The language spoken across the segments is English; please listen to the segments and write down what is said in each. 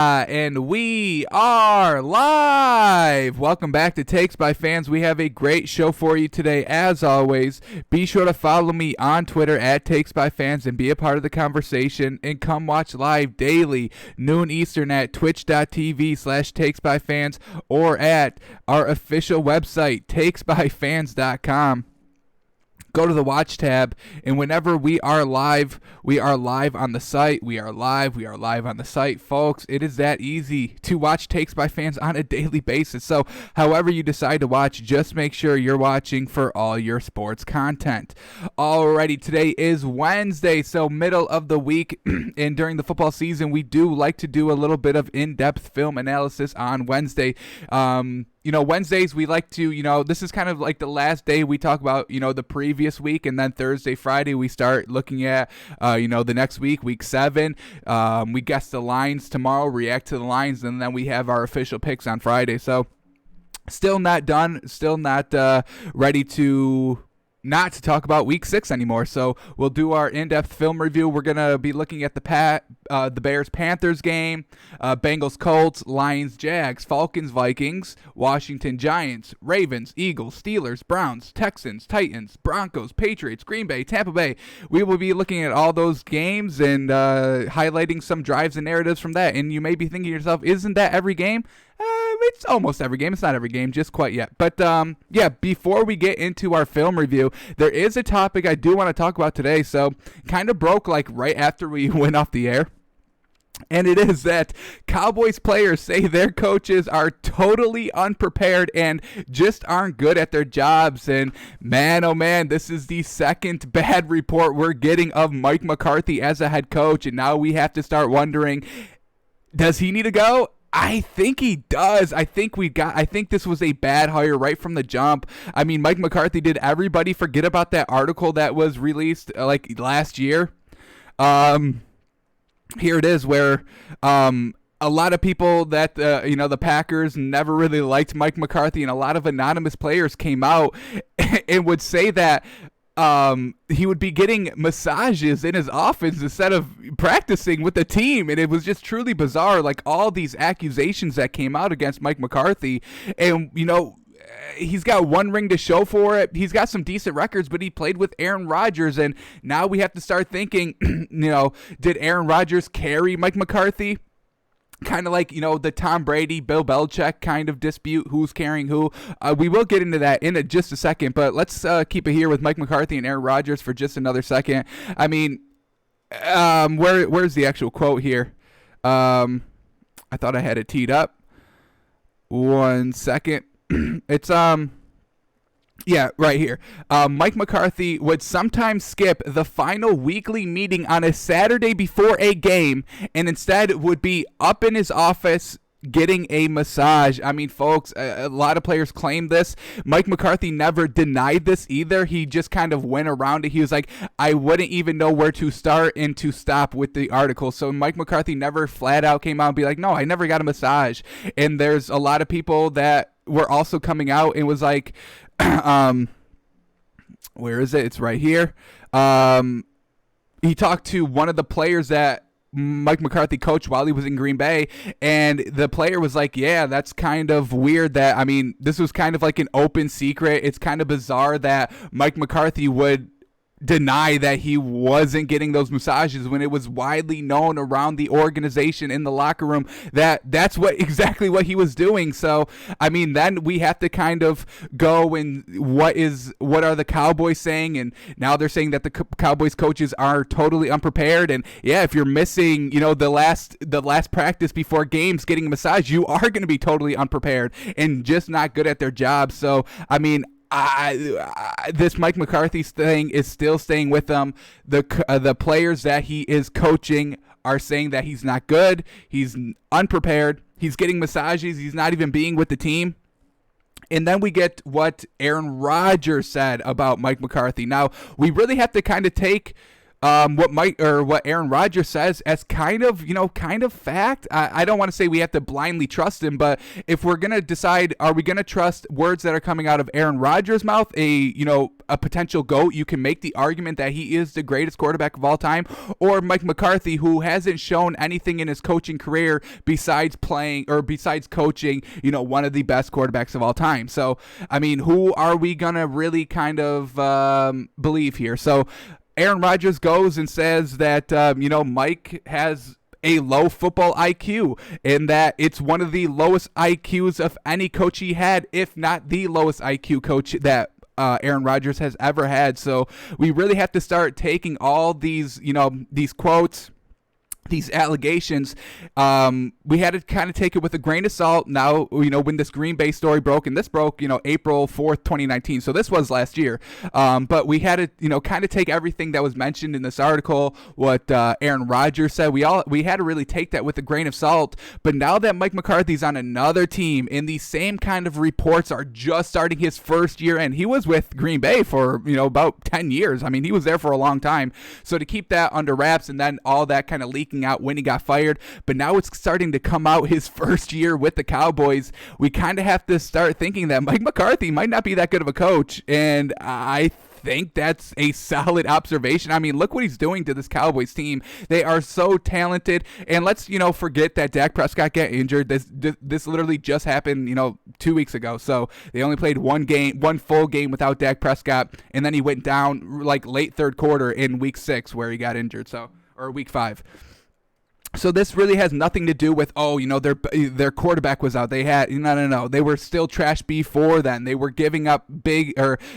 And we are live. Welcome back to Takes by Fans. We have a great show for you today. As always, be sure to follow me on Twitter at Takes by Fans and be a part of the conversation. And come watch live daily, noon Eastern at twitch.tv/takesbyfans or at our official website, takesbyfans.com. Go to the watch tab, and whenever we are live on the site. We are live on the site, folks. It is that easy to watch Takes by Fans on a daily basis. So however you decide to watch, just make sure you're watching for all your sports content. Alrighty, today is Wednesday, so middle of the week, and during the football season, we do like to do a little bit of in-depth film analysis on Wednesday. Wednesdays we like to, this is kind of like the last day we talk about, the previous week, and then Thursday, Friday, we start looking at, the next week, week 7. We guess the lines tomorrow, react to the lines, and then we have our official picks on Friday. So still not done, still not ready to talk about week 6 anymore. So we'll do our in-depth film review. We're going to be looking at the Bears-Panthers game, Bengals-Colts, Lions-Jags, Falcons-Vikings, Washington-Giants, Ravens, Eagles, Steelers, Browns, Texans, Titans, Broncos, Patriots, Green Bay, Tampa Bay. We will be looking at all those games and highlighting some drives and narratives from that. And you may be thinking to yourself, isn't that every game? It's almost every game. It's not every game, just quite yet. But, before we get into our film review, there is a topic I do want to talk about today. So, kind of broke, right after we went off the air. And it is that Cowboys players say their coaches are totally unprepared and just aren't good at their jobs. And man, oh man, this is the second bad report we're getting of Mike McCarthy as a head coach. And now we have to start wondering, does he need to go? I think he does. I think this was a bad hire right from the jump. I mean, Mike McCarthy, did everybody forget about that article that was released last year? Here it is, where a lot of people that the Packers never really liked Mike McCarthy, and a lot of anonymous players came out and would say that he would be getting massages in his office instead of practicing with the team. And it was just truly bizarre, all these accusations that came out against Mike McCarthy. And, he's got one ring to show for it. He's got some decent records, but he played with Aaron Rodgers. And now we have to start thinking, did Aaron Rodgers carry Mike McCarthy? Kind of like, the Tom Brady, Bill Belichick kind of dispute, who's carrying who. We will get into that in just a second, but let's keep it here with Mike McCarthy and Aaron Rodgers for just another second. I mean, where's the actual quote here? I thought I had it teed up. 1 second. It's, yeah, right here. Mike McCarthy would sometimes skip the final weekly meeting on a Saturday before a game and instead would be up in his office getting a massage. I mean, folks, a lot of players claim this. Mike McCarthy never denied this either. He just kind of went around it. He was like, I wouldn't even know where to start and to stop with the article. So Mike McCarthy never flat out came out and be like, no, I never got a massage. And there's a lot of people that were also coming out and was like, where is it? It's right here. He talked to one of the players that Mike McCarthy coached while he was in Green Bay, and the player was like, yeah, that's kind of weird that, I mean, this was kind of like an open secret. It's kind of bizarre that Mike McCarthy would deny that he wasn't getting those massages when it was widely known around the organization in the locker room that that's exactly what he was doing. So, I mean, then we have to kind of go and what are the Cowboys saying? And now they're saying that the Cowboys coaches are totally unprepared. And yeah, if you're missing, the last practice before games getting a massage, you are going to be totally unprepared and just not good at their job. So, I mean, this Mike McCarthy thing is still staying with them. The players that he is coaching are saying that he's not good. He's unprepared. He's getting massages. He's not even being with the team. And then we get what Aaron Rodgers said about Mike McCarthy. Now, we really have to kind of take what Aaron Rodgers says as kind of fact. I don't want to say we have to blindly trust him, but if we're gonna decide, are we gonna trust words that are coming out of Aaron Rodgers' mouth, a potential GOAT, you can make the argument that he is the greatest quarterback of all time, or Mike McCarthy, who hasn't shown anything in his coaching career besides coaching, one of the best quarterbacks of all time. So, I mean, who are we gonna really kind of believe here? So Aaron Rodgers goes and says that, Mike has a low football IQ, and that it's one of the lowest IQs of any coach he had, if not the lowest IQ coach that Aaron Rodgers has ever had. So we really have to start taking all these quotes, these allegations. We had to kind of take it with a grain of salt. Now, when this Green Bay story broke, and this broke, April 4th, 2019. So this was last year. But we had to, kind of take everything that was mentioned in this article, what Aaron Rodgers said. We had to really take that with a grain of salt. But now that Mike McCarthy's on another team, and these same kind of reports are just starting his first year, and he was with Green Bay for, about 10 years. I mean, he was there for a long time. So to keep that under wraps, and then all that kind of leaking out when he got fired, but now it's starting to come out his first year with the Cowboys, we kind of have to start thinking that Mike McCarthy might not be that good of a coach. And I think that's a solid observation. I mean, look what he's doing to this Cowboys team. They are so talented. And let's, forget that Dak Prescott got injured. This literally just happened, 2 weeks ago. So they only played one full game without Dak Prescott, and then he went down like late third quarter in week 6 where he got injured. Or week 5. So this really has nothing to do with, their quarterback was out. No. They were still trash before then. They were giving up they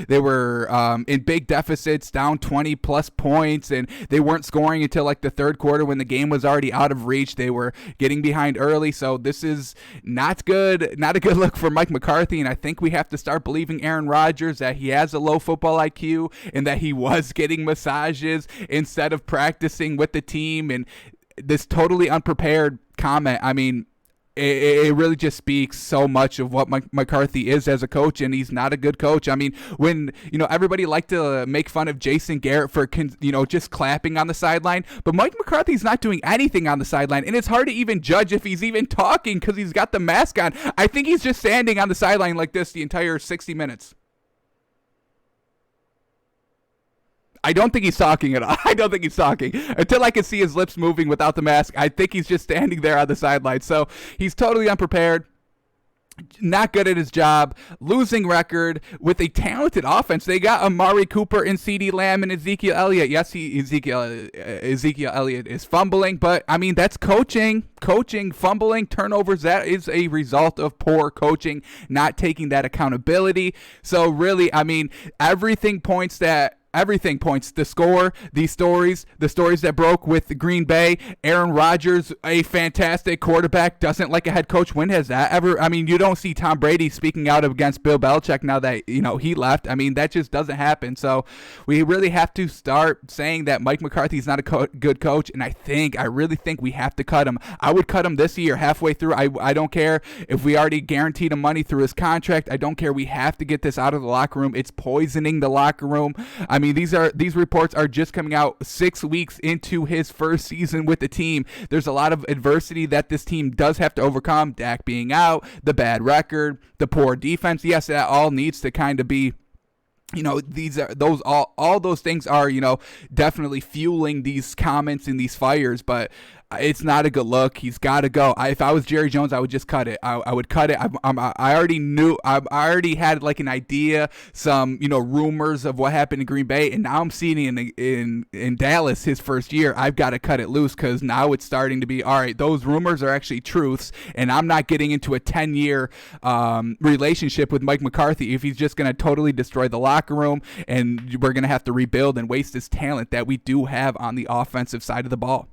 were in big deficits, down 20 plus points, and they weren't scoring until like the third quarter when the game was already out of reach. They were getting behind early. So this is not good, not a good look for Mike McCarthy. And I think we have to start believing Aaron Rodgers that he has a low football IQ, and that he was getting massages instead of practicing with the team. And this totally unprepared comment, I mean, it really just speaks so much of what Mike McCarthy is as a coach, and he's not a good coach. I mean, when, everybody liked to make fun of Jason Garrett for, just clapping on the sideline, but Mike McCarthy's not doing anything on the sideline, and it's hard to even judge if he's even talking because he's got the mask on. I think he's just standing on the sideline like this the entire 60 minutes. I don't think he's talking at all. I don't think he's talking. Until I can see his lips moving without the mask, I think he's just standing there on the sideline. So he's totally unprepared. Not good at his job, losing record with a talented offense. They got Amari Cooper and CeeDee Lamb and Ezekiel Elliott. Yes, Ezekiel Elliott is fumbling, but I mean, that's coaching, fumbling, turnovers. That is a result of poor coaching, not taking that accountability. So really, I mean, everything points, the score, the stories that broke with Green Bay. Aaron Rodgers, a fantastic quarterback, doesn't like a head coach. When has that ever? I mean, you don't see Tom Brady speaking out against Bill Belichick now that, he left. I mean, that just doesn't happen. So we really have to start saying that Mike McCarthy is not a good coach, and I really think we have to cut him. I would cut him this year, halfway through. I don't care if we already guaranteed him money through his contract. I don't care. We have to get this out of the locker room. It's poisoning the locker room. I mean, these reports are just coming out 6 weeks into his first season with the team. There's a lot of adversity that this team does have to overcome. Dak being out, the bad record, the poor defense. Yes, that all needs to kind of be, all those things are, definitely fueling these comments and these fires, but it's not a good look. He's got to go. If I was Jerry Jones, I would just cut it. I would cut it. I already knew. I already had like an idea, some rumors of what happened in Green Bay, and now I'm seeing in Dallas his first year. I've got to cut it loose because now it's starting to be all right. Those rumors are actually truths, and I'm not getting into a 10-year relationship with Mike McCarthy if he's just going to totally destroy the locker room, and we're going to have to rebuild and waste this talent that we do have on the offensive side of the ball.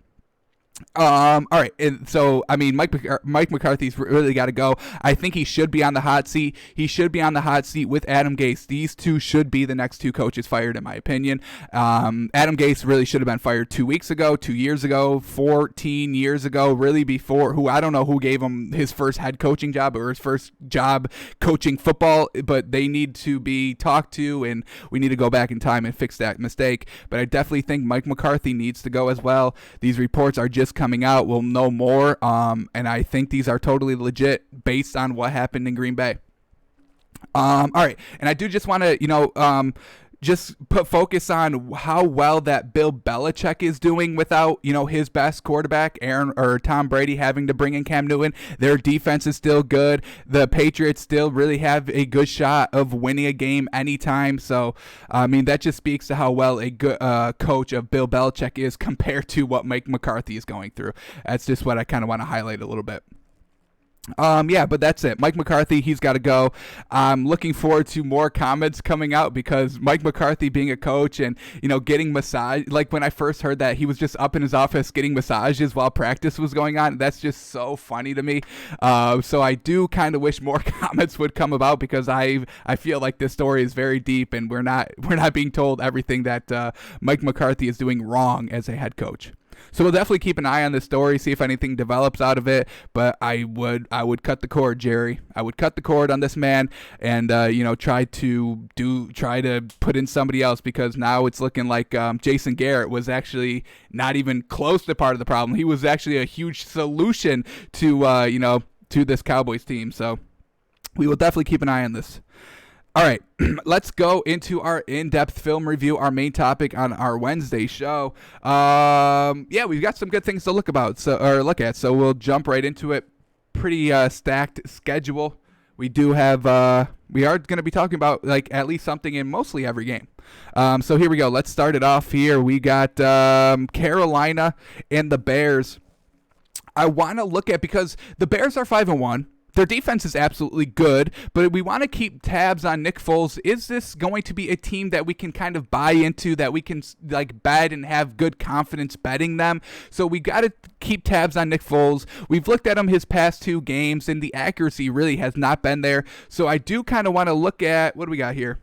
All right, and so I mean, Mike McCarthy's really got to go. I think he should be on the hot seat. He should be on the hot seat with Adam Gase. These two should be the next two coaches fired, in my opinion. Adam Gase really should have been fired 2 weeks ago, 2 years ago, 14 years ago, really before. Who I don't know who gave him his first head coaching job or his first job coaching football, but they need to be talked to, and we need to go back in time and fix that mistake. But I definitely think Mike McCarthy needs to go as well. These reports are just coming out. We'll know more, and I think these are totally legit based on what happened in Green Bay. All right, and I do just want to, just put focus on how well that Bill Belichick is doing without, his best quarterback, Aaron or Tom Brady, having to bring in Cam Newton. Their defense is still good. The Patriots still really have a good shot of winning a game anytime. So, I mean, that just speaks to how well a good coach of Bill Belichick is compared to what Mike McCarthy is going through. That's just what I kind of want to highlight a little bit. Yeah, but that's it. Mike McCarthy, he's got to go. I'm looking forward to more comments coming out because Mike McCarthy being a coach and, getting massage, like when I first heard that he was just up in his office getting massages while practice was going on, that's just so funny to me. So I do kind of wish more comments would come about because I feel like this story is very deep and we're not being told everything that Mike McCarthy is doing wrong as a head coach. So we'll definitely keep an eye on this story, see if anything develops out of it. But I would cut the cord, Jerry. I would cut the cord on this man, and try to put in somebody else because now it's looking like Jason Garrett was actually not even close to part of the problem. He was actually a huge solution to this Cowboys team. So we will definitely keep an eye on this. All right, let's go into our in-depth film review, our main topic on our Wednesday show. We've got some good things to look at, so we'll jump right into it. Pretty stacked schedule. We are going to be talking about at least something in mostly every game. So here we go. Let's start it off here. We got Carolina and the Bears. I want to look at because the Bears are 5-1. Their defense is absolutely good, but we want to keep tabs on Nick Foles. Is this going to be a team that we can kind of buy into, that we can bet and have good confidence betting them? So we got to keep tabs on Nick Foles. We've looked at him his past 2 games, and the accuracy really has not been there. So I do kind of want to look at, what do we got here?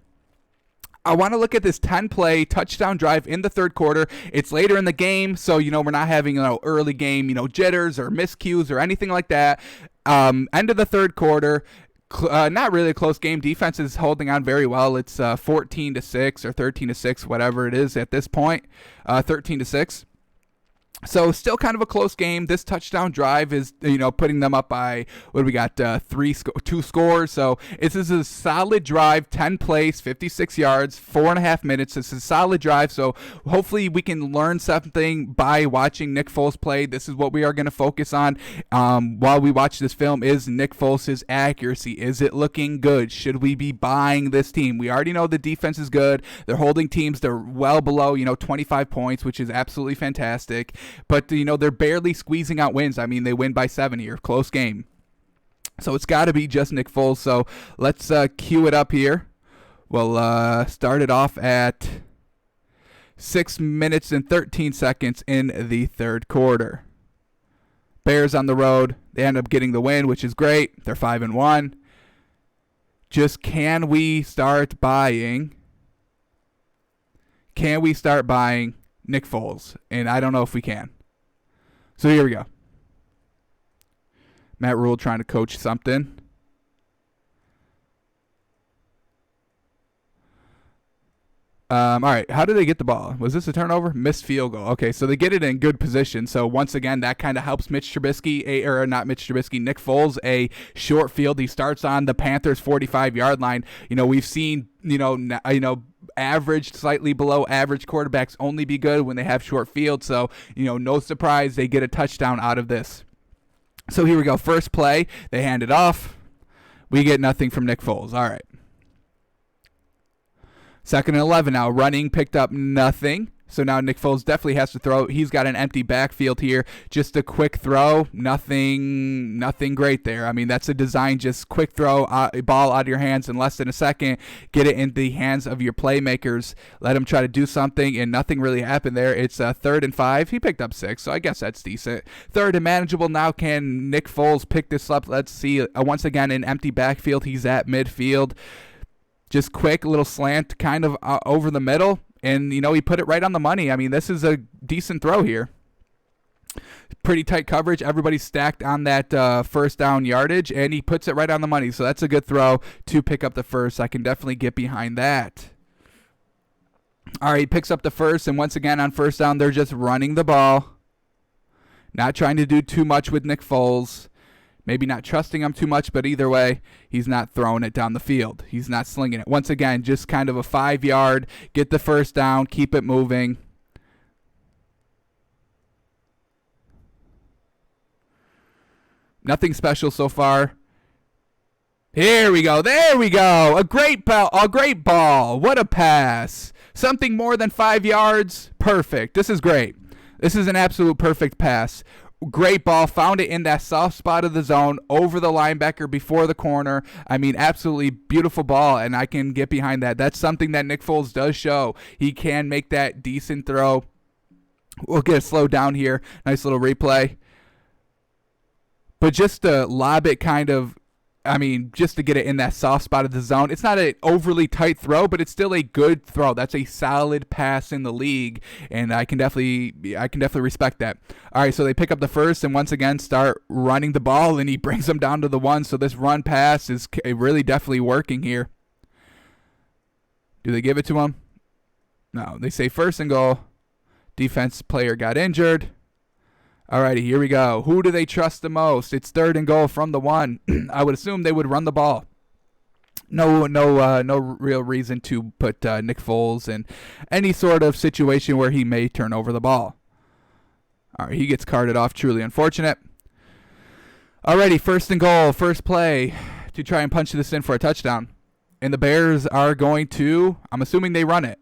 I want to look at this 10-play touchdown drive in the third quarter. It's later in the game, so, we're not having early game, jitters or miscues or anything like that. End of the third quarter, not really a close game. Defense is holding on very well. It's 14-6 or 13-6, whatever it is at this point, 13-6. So still kind of a close game. This touchdown drive is, putting them up by, what do we got, 2 scores. So this is a solid drive, 10 plays, 56 yards, 4.5 minutes. This is a solid drive. So hopefully we can learn something by watching Nick Foles play. This is what we are going to focus on while we watch this film is Nick Foles' accuracy. Is it looking good? Should we be buying this team? We already know the defense is good. They're holding teams. They're well below, 25 points, which is absolutely fantastic. But, they're barely squeezing out wins. I mean, they win by 7 here. Close game. So it's got to be just Nick Foles. So let's cue it up here. We'll start it off at 6 minutes and 13 seconds in the third quarter. Bears on the road. They end up getting the win, which is great. They're 5-1. Just can we start buying? Can we start buying Nick Foles? And I don't know if we can. So here we go. Matt Rule trying to coach something. All right, how did they get the ball? Was this a turnover? Missed field goal. Okay, so they get it in good position. So once again, that kind of helps Nick Foles, a short field. He starts on the Panthers' 45-yard line. We've seen, average, slightly below average quarterbacks only be good when they have short field. So, no surprise they get a touchdown out of this. So here we go. First play, they hand it off. We get nothing from Nick Foles. All right. 2nd and 11 now. Running, picked up nothing. So now Nick Foles definitely has to throw. He's got an empty backfield here. Just a quick throw. Nothing great there. I mean, that's a design, just quick throw, ball out of your hands in less than a second. Get it in the hands of your playmakers. Let them try to do something, and nothing really happened there. It's 3rd and 5. He picked up 6, so I guess that's decent. 3rd and manageable. Now can Nick Foles pick this up? Let's see. Once again, an empty backfield. He's at midfield. Just quick little slant kind of over the middle. And, he put it right on the money. I mean, this is a decent throw here. Pretty tight coverage. Everybody's stacked on that first down yardage, and he puts it right on the money. So that's a good throw to pick up the first. I can definitely get behind that. All right, he picks up the first, and once again on first down, they're just running the ball. Not trying to do too much with Nick Foles. Maybe not trusting him too much, but either way, he's not throwing it down the field. He's not slinging it. Once again, just kind of a 5-yard, get the first down, keep it moving. Nothing special so far. Here we go. There we go. A great ball. What a pass. Something more than 5 yards. Perfect. This is great. This is an absolute perfect pass. Great ball, found it in that soft spot of the zone, over the linebacker, before the corner. I mean, absolutely beautiful ball, and I can get behind that. That's something that Nick Foles does show. He can make that decent throw. We'll get it slowed down here. Nice little replay. But just to lob it just to get it in that soft spot of the zone. It's not an overly tight throw, but it's still a good throw. That's a solid pass in the league, and I can definitely respect that. All right, so they pick up the first and once again start running the ball, and he brings them down to the 1. So this run pass is really definitely working here. Do they give it to him? No, they say 1st and goal. Defense player got injured. Alrighty, here we go. Who do they trust the most? It's 3rd and goal from the 1. I would assume they would run the ball. No real reason to put Nick Foles in any sort of situation where he may turn over the ball. All right, he gets carted off. Truly unfortunate. Alrighty, 1st and goal, first play to try and punch this in for a touchdown. And the Bears are going to, I'm assuming they run it.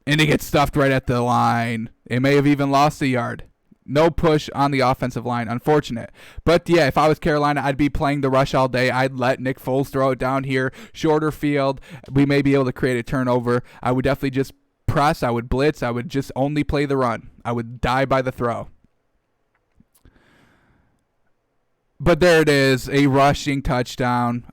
And he gets stuffed right at the line. They may have even lost a yard. No push on the offensive line. Unfortunate. But, yeah, if I was Carolina, I'd be playing the rush all day. I'd let Nick Foles throw it down here. Shorter field. We may be able to create a turnover. I would definitely just press. I would blitz. I would just only play the run. I would die by the throw. But there it is. A rushing touchdown.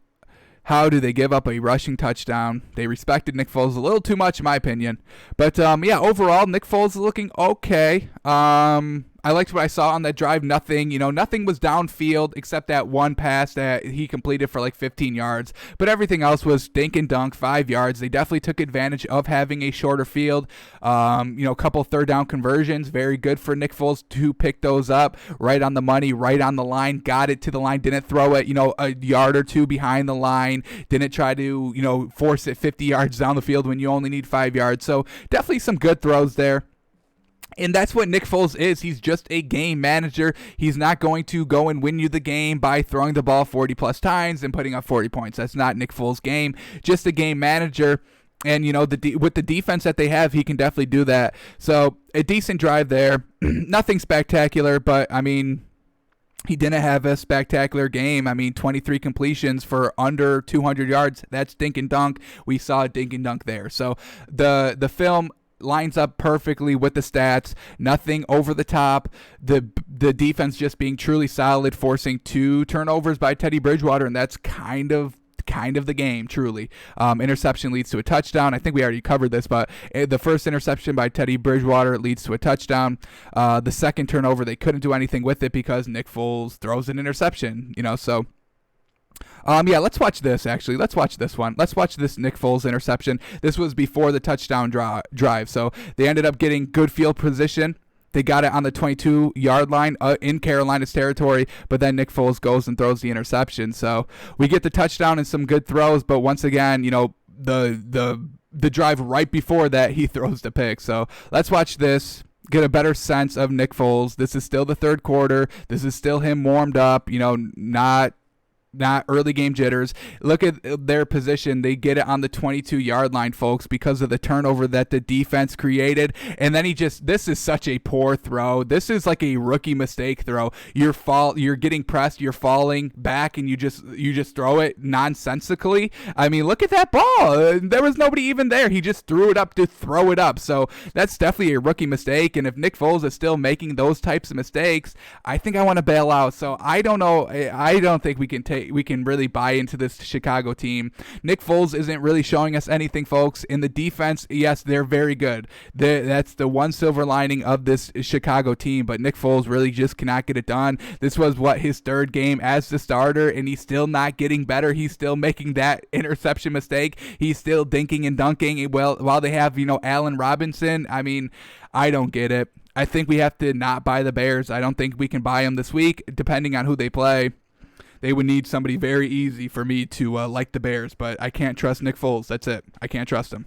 How do they give up a rushing touchdown? They respected Nick Foles a little too much, in my opinion. But, overall, Nick Foles is looking okay. I liked what I saw on that drive. Nothing was downfield except that one pass that he completed for like 15 yards. But everything else was dink and dunk, 5 yards. They definitely took advantage of having a shorter field. A couple 3rd down conversions. Very good for Nick Foles to pick those up right on the money, right on the line. Got it to the line. Didn't throw it, a yard or two behind the line. Didn't try to, force it 50 yards down the field when you only need 5 yards. So definitely some good throws there. And that's what Nick Foles is. He's just a game manager. He's not going to go and win you the game by throwing the ball 40-plus times and putting up 40 points. That's not Nick Foles' game. Just a game manager. And, with the defense that they have, he can definitely do that. So, a decent drive there. Nothing spectacular, but, he didn't have a spectacular game. 23 completions for under 200 yards. That's dink and dunk. We saw a dink and dunk there. So, the film lines up perfectly with the stats. Nothing over the top. The defense just being truly solid, forcing 2 turnovers by Teddy Bridgewater, and that's kind of the game, truly. Interception leads to a touchdown. I think we already covered this, but the first interception by Teddy Bridgewater leads to a touchdown. The second turnover, they couldn't do anything with it because Nick Foles throws an interception, so... let's watch this, actually. Let's watch this one. Let's watch this Nick Foles interception. This was before the touchdown drive, so they ended up getting good field position. They got it on the 22-yard line in Carolina's territory, but then Nick Foles goes and throws the interception. So we get the touchdown and some good throws, but once again, the drive right before that, he throws the pick. So let's watch this. Get a better sense of Nick Foles. This is still the 3rd quarter. This is still him warmed up, not not early game jitters. Look at their position. They get it on the 22-yard line, folks, because of the turnover that the defense created. And then this is such a poor throw. This is like a rookie mistake throw. You're getting pressed, you're falling back, and you just throw it nonsensically. I mean, look at that ball. There was nobody even there. He just threw it up to throw it up. So that's definitely a rookie mistake. And if Nick Foles is still making those types of mistakes, I think I want to bail out. So I don't know. I don't think we can really buy into this Chicago team. Nick Foles isn't really showing us anything, folks. In the defense, yes, they're very good. That's the one silver lining of this Chicago team, but Nick Foles really just cannot get it done. This was his third game as the starter, and he's still not getting better. He's still making that interception mistake. He's still dinking and dunking while they have, Allen Robinson. I mean, I don't get it. I think we have to not buy the Bears. I don't think we can buy them this week, depending on who they play. They would need somebody very easy for me to like the Bears, but I can't trust Nick Foles. That's it. I can't trust him.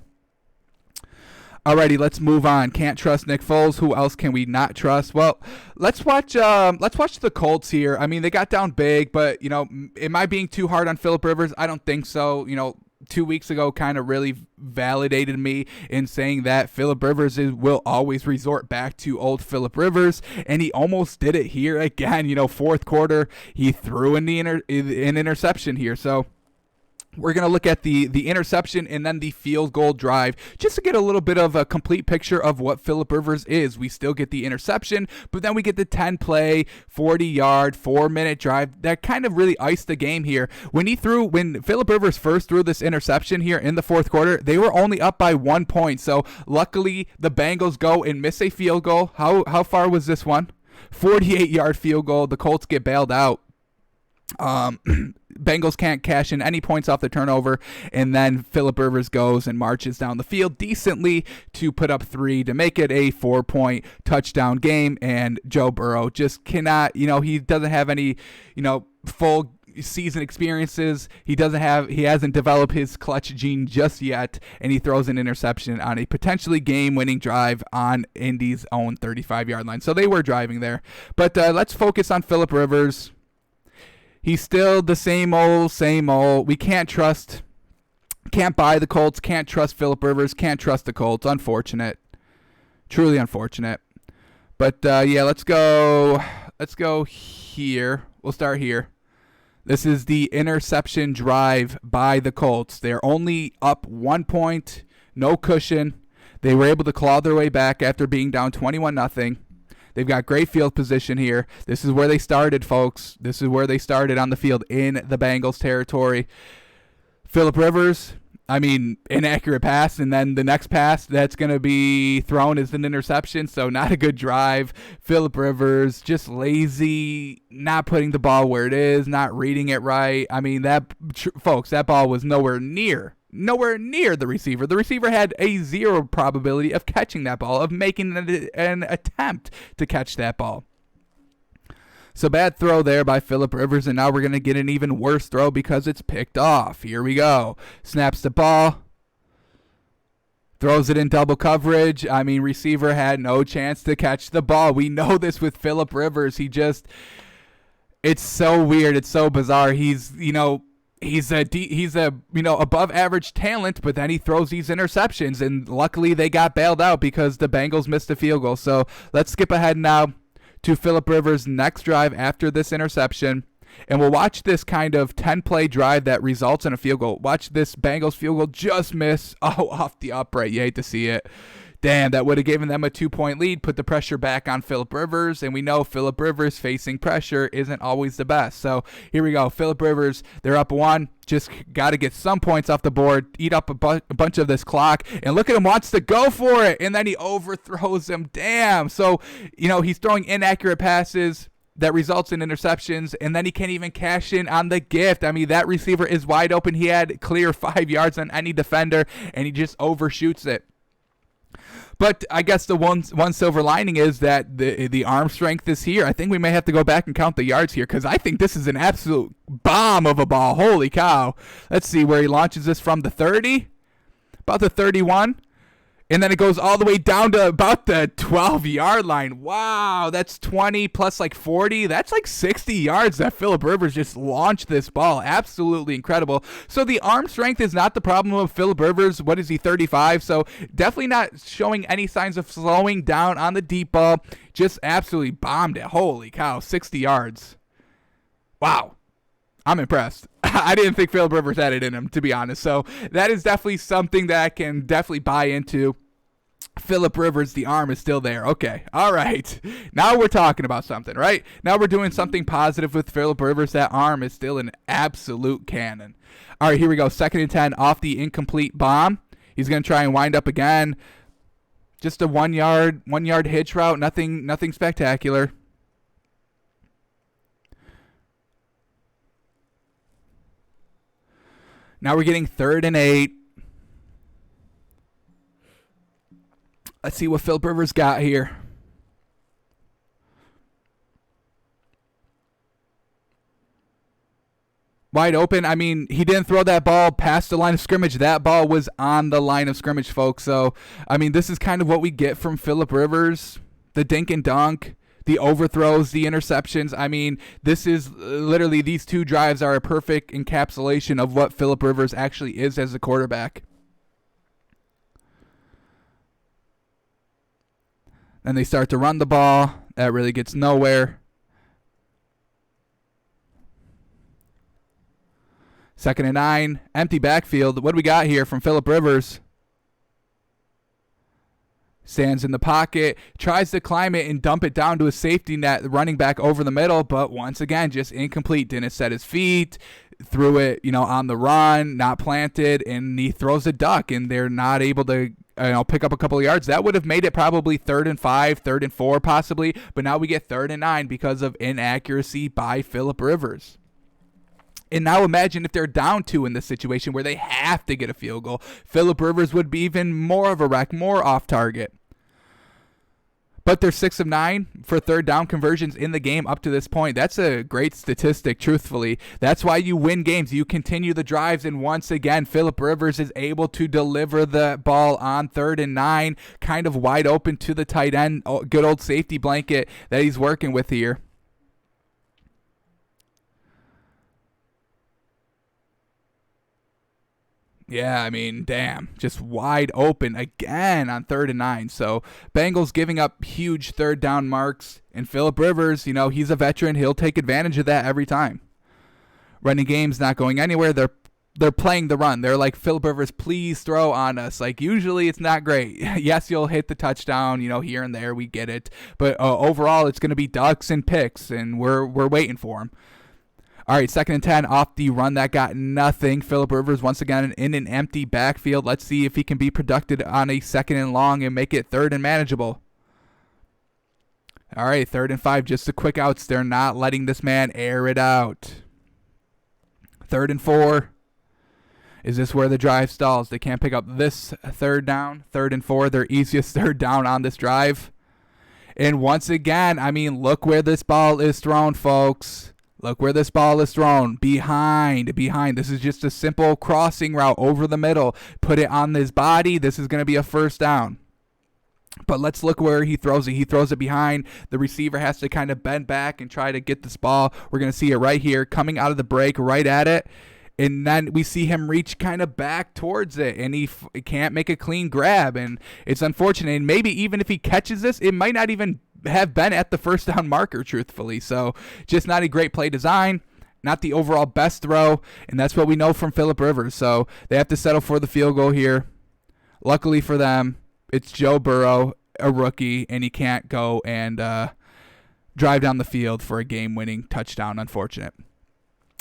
Alrighty, let's move on. Can't trust Nick Foles. Who else can we not trust? Well, let's watch the Colts here. I mean, they got down big, but am I being too hard on Phillip Rivers? I don't think so. 2 weeks ago kind of really validated me in saying that Phillip Rivers will always resort back to old Phillip Rivers, and he almost did it here again. Fourth quarter, he threw in an interception here. So we're going to look at the interception and then the field goal drive just to get a little bit of a complete picture of what Phillip Rivers is. We still get the interception, but then we get the 10-play, 40-yard, 4-minute drive that kind of really iced the game here. When Phillip Rivers first threw this interception here in the fourth quarter, they were only up by 1 point. So luckily the Bengals go and miss a field goal. How far was this one? 48-yard field goal. The Colts get bailed out. Bengals can't cash in any points off the turnover, and then Phillip Rivers goes and marches down the field decently to put up 3 to make it a 4-point touchdown game. And Joe Burrow just cannot, he doesn't have any, full season experiences. He hasn't developed his clutch gene just yet, and he throws an interception on a potentially game-winning drive on Indy's own 35-yard line. So they were driving there, but let's focus on Phillip Rivers. He's still the same old. We can't buy the Colts, can't trust Phillip Rivers, can't trust the Colts. Unfortunate. Truly unfortunate. But, let's go here. We'll start here. This is the interception drive by the Colts. They're only up 1 point, no cushion. They were able to claw their way back after being down 21-0. They've got great field position here. This is where they started, folks. This is where they started on the field in the Bengals territory. Phillip Rivers, inaccurate pass, and then the next pass that's going to be thrown is an interception, so not a good drive. Phillip Rivers, just lazy, not putting the ball where it is, not reading it right. Folks, that ball was nowhere near the receiver. The receiver had a 0 probability of catching that ball, of making an attempt to catch that ball. So bad throw there by Phillip Rivers, and now we're going to get an even worse throw because it's picked off. Here we go. Snaps the ball. Throws it in double coverage. Receiver had no chance to catch the ball. We know this with Phillip Rivers. It's so weird. It's so bizarre. He's a above average talent, but then he throws these interceptions, and luckily they got bailed out because the Bengals missed a field goal. So let's skip ahead now to Phillip Rivers' next drive after this interception, and we'll watch this kind of 10-play drive that results in a field goal. Watch this Bengals field goal just miss. Off the upright. You hate to see it. Damn, that would have given them a 2-point lead, put the pressure back on Phillip Rivers, and we know Phillip Rivers facing pressure isn't always the best. So here we go. Phillip Rivers, they're up 1. Just got to get some points off the board, eat up a bunch of this clock, and look at him, wants to go for it, and then he overthrows him. Damn. So, he's throwing inaccurate passes that results in interceptions, and then he can't even cash in on the gift. That receiver is wide open. He had clear 5 yards on any defender, and he just overshoots it. But I guess the one silver lining is that the arm strength is here. I think we may have to go back and count the yards here because I think this is an absolute bomb of a ball. Holy cow. Let's see where he launches this from. The 30? About the 31. And then it goes all the way down to about the 12-yard line. Wow, that's 20 plus like 40. That's like 60 yards that Phillip Rivers just launched this ball. Absolutely incredible. So the arm strength is not the problem of Phillip Rivers. What is he, 35? So definitely not showing any signs of slowing down on the deep ball. Just absolutely bombed it. Holy cow, 60 yards. Wow. I'm impressed. I didn't think Phillip Rivers had it in him, to be honest. So that is definitely something that I can definitely buy into. Phillip Rivers, the arm is still there. Okay. All right. Now we're talking about something, right? Now we're doing something positive with Phillip Rivers. That arm is still an absolute cannon. All right, here we go. 2nd and 10 off the incomplete bomb. He's going to try and wind up again. Just a 1 yard hitch route. Nothing spectacular. Now we're getting 3rd and 8. Let's see what Phillip Rivers got here. Wide open. I mean, he didn't throw that ball past the line of scrimmage. That ball was on the line of scrimmage, folks. So, I mean, this is kind of what we get from Phillip Rivers. The dink and dunk, the overthrows, the interceptions. I mean, this is literally, these 2 drives are a perfect encapsulation of what Phillip Rivers actually is as a quarterback. Then they start to run the ball. That really gets nowhere. 2nd and 9. Empty backfield. What do we got here from Phillip Rivers? Stands in the pocket. Tries to climb it and dump it down to a safety net, running back over the middle. But once again, just incomplete. Didn't set his feet. Threw it, on the run. Not planted. And he throws a duck. And they're not able to pick up a couple of yards. That would have made it probably 3rd and 5, 3rd and 4 possibly, but now we get 3rd and 9 because of inaccuracy by Phillip Rivers. And now imagine if they're down 2 in this situation where they have to get a field goal. Phillip Rivers would be even more of a wreck, more off target. But they're 6 of 9 for 3rd down conversions in the game up to this point. That's a great statistic, truthfully. That's why you win games. You continue the drives, and once again, Phillip Rivers is able to deliver the ball on 3rd and 9, kind of wide open to the tight end. Good old safety blanket that he's working with here. Yeah, I mean, damn. Just wide open again on 3rd and 9. So Bengals giving up huge 3rd down marks. And Phillip Rivers, he's a veteran. He'll take advantage of that every time. Running game's not going anywhere. They're playing the run. They're like, Phillip Rivers, please throw on us. Like, usually it's not great. Yes, you'll hit the touchdown, here and there. We get it. But overall, it's going to be ducks and picks, and we're waiting for him. All right, 2nd and 10 off the run. That got nothing. Phillip Rivers once again in an empty backfield. Let's see if he can be productive on a 2nd and long and make it 3rd and manageable. All right, 3rd and 5. Just the quick outs. They're not letting this man air it out. 3rd and 4. Is this where the drive stalls? They can't pick up this 3rd down. 3rd and 4, their easiest 3rd down on this drive. And once again, I mean, look where this ball is thrown, folks. Look where this ball is thrown. Behind. This is just a simple crossing route over the middle. Put it on his body. This is going to be a 1st down. But let's look where he throws it. He throws it behind. The receiver has to kind of bend back and try to get this ball. We're going to see it right here coming out of the break right at it. And then we see him reach kind of back towards it, and he can't make a clean grab. And it's unfortunate. And maybe even if he catches this, it might not even have been at the 1st down marker, truthfully. So just not a great play design, not the overall best throw, and that's what we know from Phillip Rivers. So they have to settle for the field goal here. Luckily for them, it's Joe Burrow, a rookie, and he can't go and drive down the field for a game-winning touchdown. Unfortunate.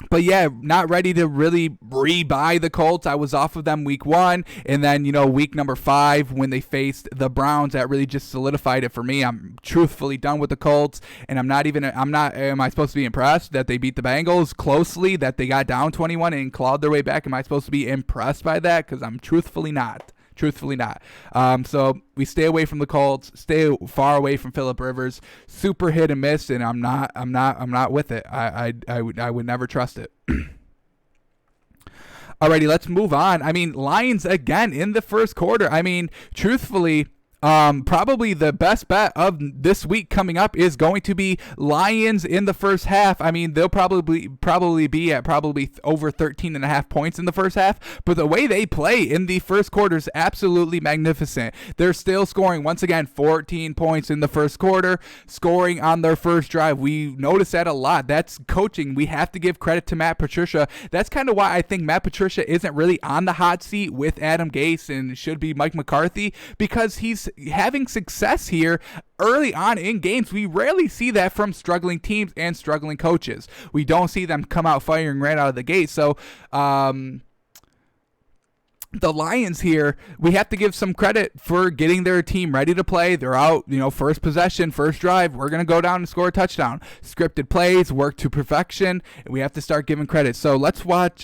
But yeah, not ready to really re-buy the Colts. I was off of them week 1, and then, week number 5 when they faced the Browns, that really just solidified it for me. I'm truthfully done with the Colts, and am I supposed to be impressed that they beat the Bengals closely, that they got down 21 and clawed their way back? Am I supposed to be impressed by that? Because I'm truthfully not. So we stay away from the Colts, stay far away from Phillip Rivers. Super hit and miss, and I'm not with it. I would never trust it. Alrighty, let's move on. I mean, Lions again in the first quarter. I mean, truthfully, probably the best bet of this week coming up is going to be Lions in the first half. I mean, they'll probably be at over 13.5 points in the first half, but the way they play in the first quarter is absolutely magnificent. They're still scoring, once again, 14 points in the first quarter, scoring on their first drive. We notice that a lot. That's coaching. We have to give credit to Matt Patricia. That's kind of why I think Matt Patricia isn't really on the hot seat with Adam Gase and should be Mike McCarthy, because he's having success here early on in games. We rarely see that from struggling teams and struggling coaches. We don't see them come out firing right out of the gate. So the Lions here, we have to give some credit for getting their team ready to play. They're out, first possession, first drive. We're going to go down and score a touchdown. Scripted plays, work to perfection, and we have to start giving credit. So let's watch.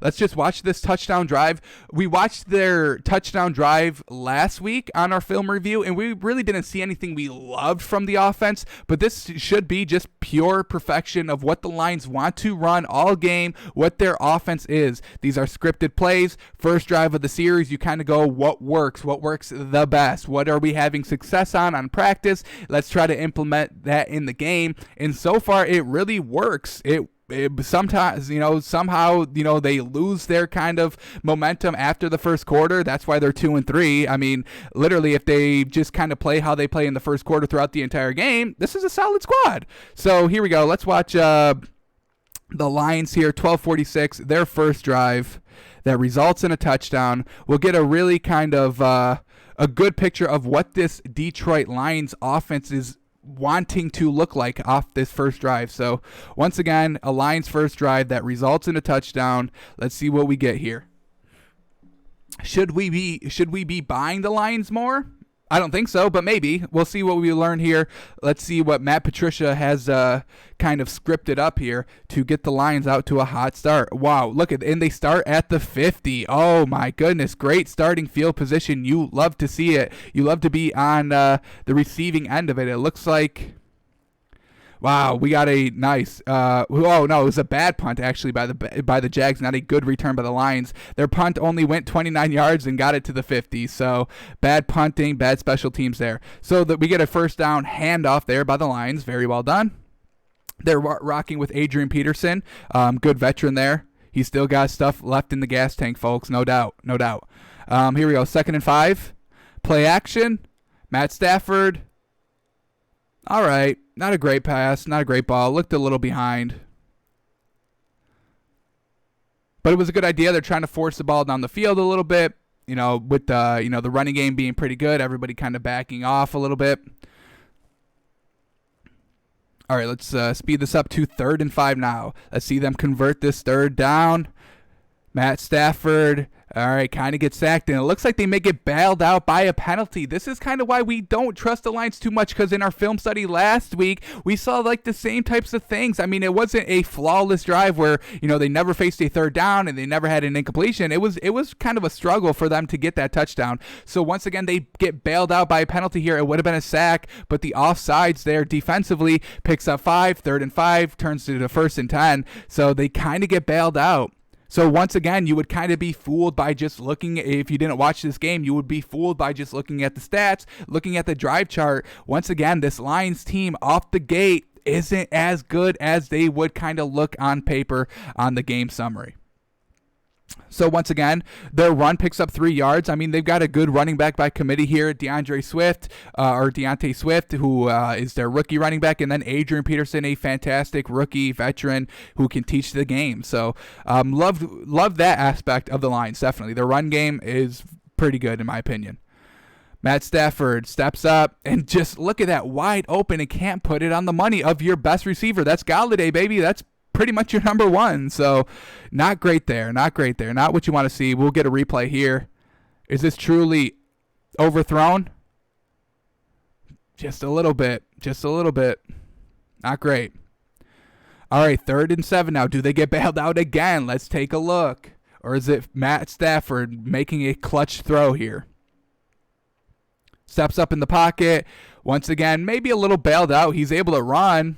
Let's just watch this touchdown drive. We watched their touchdown drive last week on our film review, and we really didn't see anything we loved from the offense, but this should be just pure perfection of what the Lions want to run all game, what their offense is. These are scripted plays. First drive of the series, you kind of go, what works the best? What are we having success on practice? Let's try to implement that in the game, and so far it really works. Sometimes, somehow, they lose their kind of momentum after the first quarter. That's why they're 2-3. I mean, literally, if they just kind of play how they play in the first quarter throughout the entire game, this is a solid squad. So here we go. Let's watch the Lions here, 12:46, their first drive that results in a touchdown. We'll get a really kind of a good picture of what this Detroit Lions offense is wanting to look like off this first drive. So once again, a Lions first drive that results in a touchdown. Let's see what we get here. Should we be buying the Lions more? I don't think so, but maybe. We'll see what we learn here. Let's see what Matt Patricia has kind of scripted up here to get the Lions out to a hot start. Wow, and they start at the 50. Oh my goodness, great starting field position. You love to see it. You love to be on the receiving end of it. It looks like... Wow, we got a nice. It was a bad punt actually by the Jags. Not a good return by the Lions. Their punt only went 29 yards and got it to the 50. So bad punting, bad special teams there. So that we get a first down handoff there by the Lions. Very well done. They're rocking with Adrian Peterson, good veteran there. He's still got stuff left in the gas tank, folks. No doubt. Here we go. 2nd and 5. Play action. Matt Stafford. All right, not a great pass, not a great ball. Looked a little behind. But it was a good idea. They're trying to force the ball down the field a little bit, with the running game being pretty good, everybody kind of backing off a little bit. All right, let's speed this up to 3rd and 5 now. Let's see them convert this third down. Matt Stafford, all right, kind of gets sacked, and it looks like they may get bailed out by a penalty. This is kind of why we don't trust the Lions too much, because in our film study last week, we saw like the same types of things. I mean, it wasn't a flawless drive where, they never faced a third down and they never had an incompletion. It was kind of a struggle for them to get that touchdown. So once again, they get bailed out by a penalty here. It would have been a sack, but the offsides there defensively picks up 5, 3rd and 5, turns to the 1st and 10. So they kind of get bailed out. So once again, you would kind of be fooled by just looking, if you didn't watch this game, you would be fooled by just looking at the stats, looking at the drive chart. Once again, this Lions team off the gate isn't as good as they would kind of look on paper on the game summary. So once again, their run picks up 3 yards. I mean, they've got a good running back by committee here, Deontay Swift, who is their rookie running back, and then Adrian Peterson, a fantastic rookie veteran who can teach the game. So love that aspect of the Lions, definitely. Their run game is pretty good, in my opinion. Matt Stafford steps up, and just look at that, wide open, and can't put it on the money of your best receiver. That's Galladay, baby. That's pretty much your number one. So not great there. Not what you want to see. We'll get a replay here. Is this truly overthrown? Just a little bit. Not great. All right, 3rd and 7 now. Do they get bailed out again? Let's take a look. Or is it Matt Stafford making a clutch throw here? Steps up in the pocket. Once again, maybe a little bailed out. He's able to run.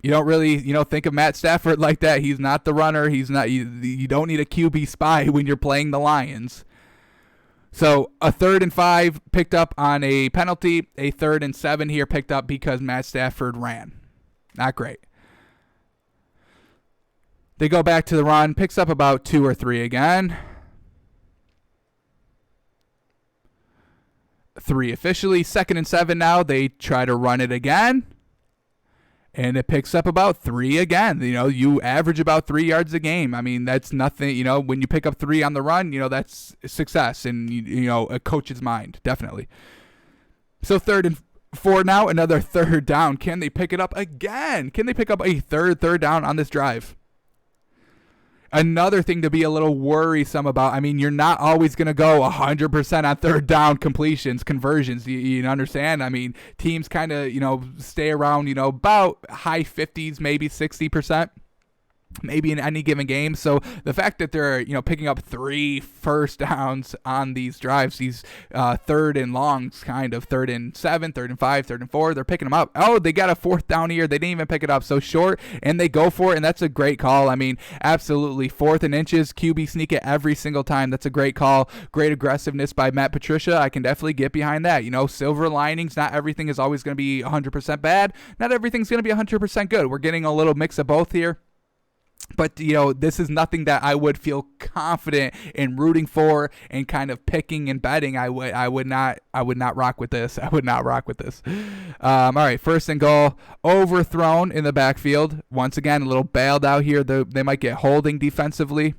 You don't really, think of Matt Stafford like that. He's not the runner. He's not. You don't need a QB spy when you're playing the Lions. So a 3rd and 5 picked up on a penalty. A 3rd and 7 here picked up because Matt Stafford ran. Not great. They go back to the run. Picks up about 2 or 3 again. 3 officially. 2nd and 7 now. They try to run it again. And it picks up about 3 again. You average about 3 yards a game. I mean, that's nothing. When you pick up 3 on the run, that's success in, a coach's mind, definitely. So 3rd and 4 now, another 3rd down. Can they pick it up again? Can they pick up a third down on this drive? Another thing to be a little worrisome about. I mean, you're not always going to go 100% on 3rd down completions, conversions. You understand? I mean, teams kind of, stay around, about high 50s, maybe 60%. Maybe in any given game. So the fact that they're picking up 3 first downs on these drives, these 3rd and longs, kind of 3rd and 7, 3rd and 5, 3rd and 4, they're picking them up. Oh, they got a 4th down here. They didn't even pick it up. So short, and they go for it, and that's a great call. I mean, absolutely 4th and inches. QB sneak it every single time. That's a great call. Great aggressiveness by Matt Patricia. I can definitely get behind that. Silver linings. Not everything is always going to be 100% bad. Not everything's going to be 100% good. We're getting a little mix of both here. But, this is nothing that I would feel confident in rooting for and kind of picking and betting. I would not rock with this. I would not rock with this. All right, 1st and goal, overthrown in the backfield. Once again, a little bailed out here. They might get holding defensively.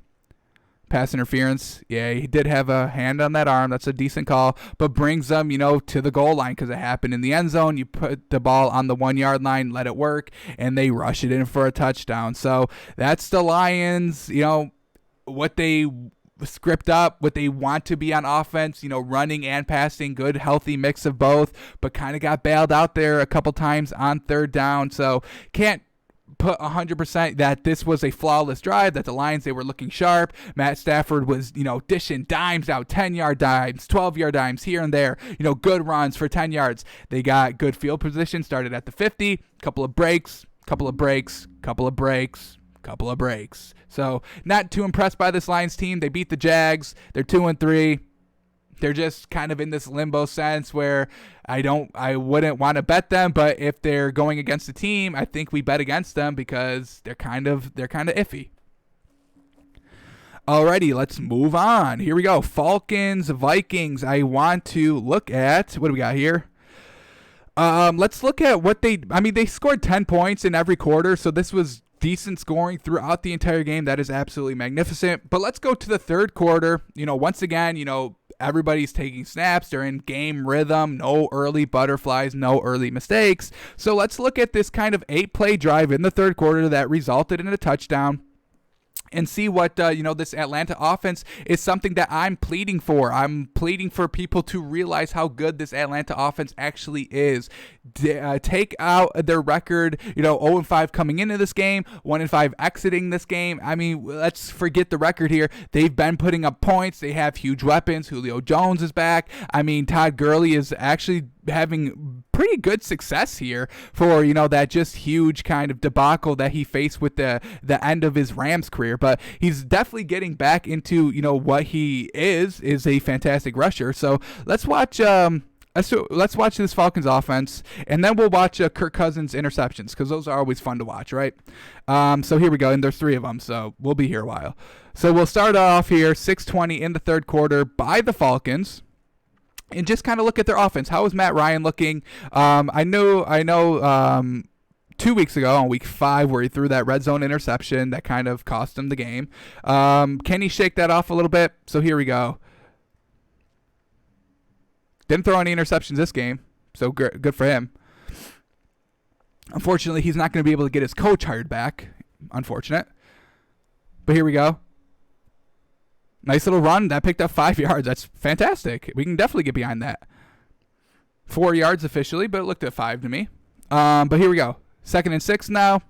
Pass interference. Yeah, he did have a hand on that arm. That's a decent call, but brings them, to the goal line because it happened in the end zone. You put the ball on the 1 yard line, let it work, and they rush it in for a touchdown. So that's the Lions, what they script up, what they want to be on offense, running and passing, good, healthy mix of both, but kind of got bailed out there a couple times on 3rd down. So can't put 100% that this was a flawless drive, that the Lions, they were looking sharp. Matt Stafford was, dishing dimes out, 10-yard dimes, 12-yard dimes here and there, good runs for 10 yards. They got good field position, started at the 50, couple of breaks. So not too impressed by this Lions team. They beat the Jags. They're 2-3. They're just kind of in this limbo sense where I wouldn't want to bet them, but if they're going against the team, I think we bet against them because they're kind of iffy. Alrighty, let's move on. Here we go. Falcons Vikings. I want to look at what do we got here? Let's look at what they scored 10 points in every quarter, so this was decent scoring throughout the entire game. That is absolutely magnificent. But let's go to the 3rd quarter. Once again, everybody's taking snaps. They're in game rhythm. No early butterflies, no early mistakes. So let's look at this kind of 8-play drive in the 3rd quarter that resulted in a touchdown. And see what, this Atlanta offense is something that I'm pleading for. I'm pleading for people to realize how good this Atlanta offense actually is. Take out their record, 0-5 coming into this game, 1-5 exiting this game. I mean, let's forget the record here. They've been putting up points. They have huge weapons. Julio Jones is back. I mean, Todd Gurley is actually having pretty good success here for, that just huge kind of debacle that he faced with the end of his Rams career. But he's definitely getting back into, what he is a fantastic rusher. So let's watch this Falcons offense, and then we'll watch Kirk Cousins interceptions because those are always fun to watch, right? So here we go, and there's 3 of them, so we'll be here a while. So we'll start off here, 6:20 in the 3rd quarter by the Falcons. And just kind of look at their offense. How is Matt Ryan looking? I know 2 weeks ago on week 5 where he threw that red zone interception that kind of cost him the game. Can he shake that off a little bit? So here we go. Didn't throw any interceptions this game, so good for him. Unfortunately, he's not going to be able to get his coach hired back. Unfortunate. But here we go. Nice little run. That picked up 5 yards. That's fantastic. We can definitely get behind that. 4 yards officially, but it looked at 5 to me. But here we go. 2nd and 6 now.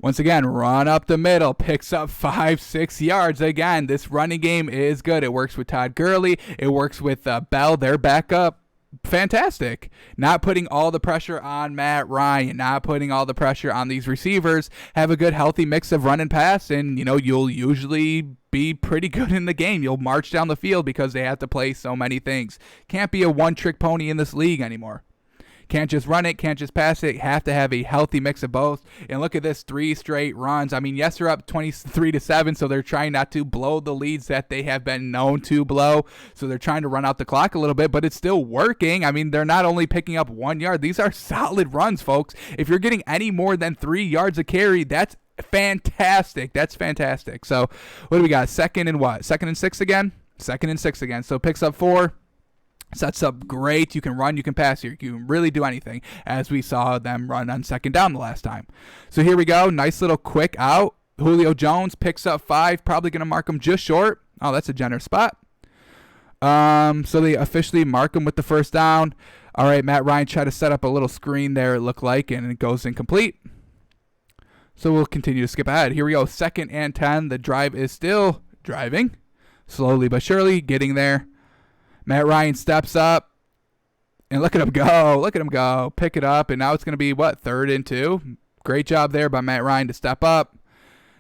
Once again, run up the middle, picks up 5-6 yards. Again, this running game is good. It works with Todd Gurley. It works with Bell, their backup. Fantastic. Not putting all the pressure on Matt Ryan, not putting all the pressure on these receivers. Have a good, healthy mix of run and pass, and, you'll usually be pretty good in the game. You'll march down the field because they have to play so many things. Can't be a one-trick pony in this league anymore. Can't just run it, can't just pass it. Have to have a healthy mix of both. And look at this, 3 straight runs. I mean, yes, they're up 23-7, so they're trying not to blow the leads that they have been known to blow. So they're trying to run out the clock a little bit, but it's still working. I mean, they're not only picking up 1 yard. These are solid runs, folks. If you're getting any more than 3 yards a carry, that's fantastic. That's fantastic. So what do we got? Second and 6 again? Second and 6 again. So picks up 4. Sets up great. You can run, you can pass here. You can really do anything, as we saw them run on second down the last time. So here we go. Nice little quick out. Julio Jones picks up 5. Probably going to mark him just short. Oh, that's a generous spot. So they officially mark him with the first down. All right, Matt Ryan tried to set up a little screen there, it looked like, and it goes incomplete. So we'll continue to skip ahead. Here we go. 2nd and 10. The drive is still driving. Slowly but surely getting there. Matt Ryan steps up, and look at him go. Look at him go. Pick it up, and now it's going to be, 3rd and 2. Great job there by Matt Ryan to step up.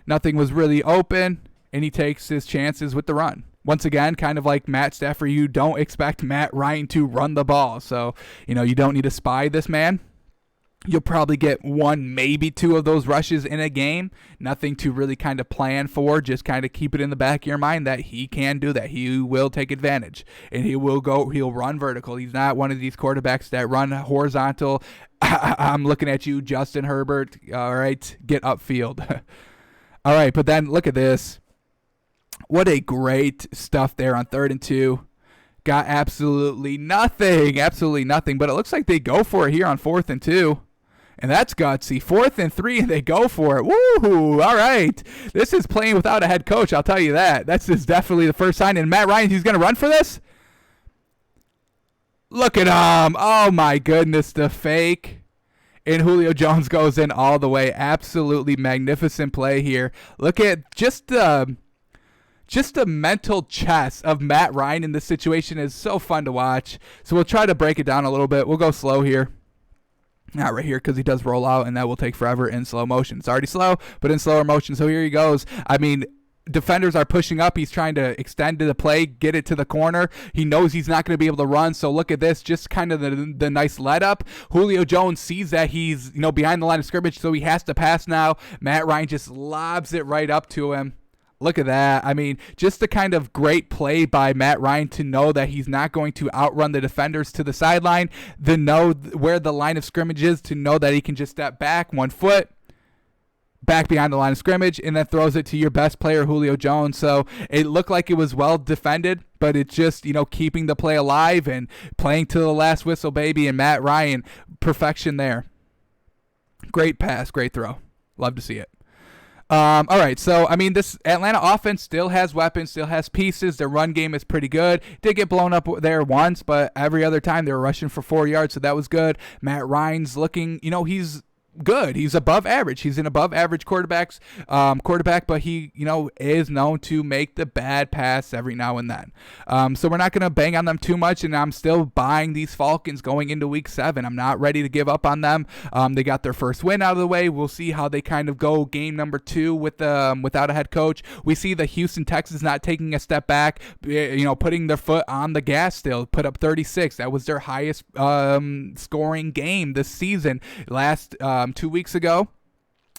Nothing was really open, and he takes his chances with the run. Once again, kind of like Matt Stafford, you don't expect Matt Ryan to run the ball. So, you don't need to spy this man. You'll probably get 1, maybe 2 of those rushes in a game. Nothing to really kind of plan for. Just kind of keep it in the back of your mind that he can do that. He will take advantage. And he'll run vertical. He's not one of these quarterbacks that run horizontal. I'm looking at you, Justin Herbert. All right, get upfield. All right, but then look at this. What a great stuff there on 3rd and 2. Got absolutely nothing. But it looks like they go for it here on 4th and 2. And that's gutsy. 4th and 3, and they go for it. Woo! All right. This is playing without a head coach, I'll tell you that. That's just definitely the first sign. And Matt Ryan, he's going to run for this? Look at him. Oh, my goodness, the fake. And Julio Jones goes in all the way. Absolutely magnificent play here. Look at just the mental chess of Matt Ryan in this situation is so fun to watch. So we'll try to break it down a little bit. We'll go slow here. Not right here because he does roll out, and that will take forever in slow motion. It's already slow, but in slower motion. So here he goes. I mean, defenders are pushing up. He's trying to extend to the play, get it to the corner. He knows he's not going to be able to run. So look at this, just kind of the nice let up. Julio Jones sees that he's behind the line of scrimmage, so he has to pass now. Matt Ryan just lobs it right up to him. Look at that. I mean, just the kind of great play by Matt Ryan to know that he's not going to outrun the defenders to the sideline, to know where the line of scrimmage is, to know that he can just step back 1 foot, back behind the line of scrimmage, and then throws it to your best player, Julio Jones. So it looked like it was well defended, but it's just, keeping the play alive and playing to the last whistle, baby, and Matt Ryan, perfection there. Great pass, great throw. Love to see it. All right, so, I mean, this Atlanta offense still has weapons, still has pieces. Their run game is pretty good. Did get blown up there once, but every other time they were rushing for 4 yards, so that was good. Matt Ryan's looking, he's good. He's above average. He's an above average quarterback, but he, is known to make the bad pass every now and then. So we're not going to bang on them too much, and I'm still buying these Falcons going into week 7. I'm not ready to give up on them. They got their first win out of the way. We'll see how they kind of go game number 2 without a head coach. We see the Houston Texans not taking a step back, putting their foot on the gas still, put up 36. That was their highest scoring game this season. Last 2 weeks ago,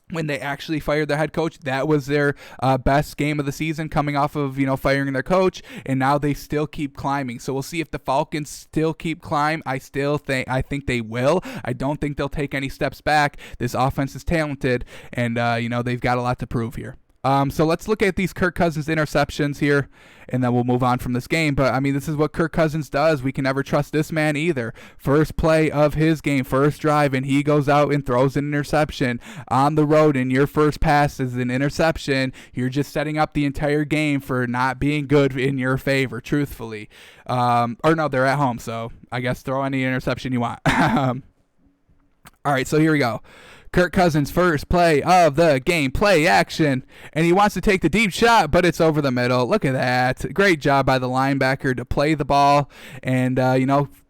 when they actually fired their head coach, that was their best game of the season, coming off of firing their coach, and now they still keep climbing. So we'll see if the Falcons still keep climbing. I think they will. I don't think they'll take any steps back. This offense is talented, and they've got a lot to prove here. So let's look at these Kirk Cousins interceptions here, and then we'll move on from this game. But, I mean, this is what Kirk Cousins does. We can never trust this man either. First play of his game, first drive, and he goes out and throws an interception on the road, and your first pass is an interception. You're just setting up the entire game for not being good in your favor, truthfully. Or no, they're at home, so I guess throw any interception you want. All right, so here we go. Kirk Cousins' first play of the game, play action, and he wants to take the deep shot, but it's over the middle. Look at that. Great job by the linebacker to play the ball, and,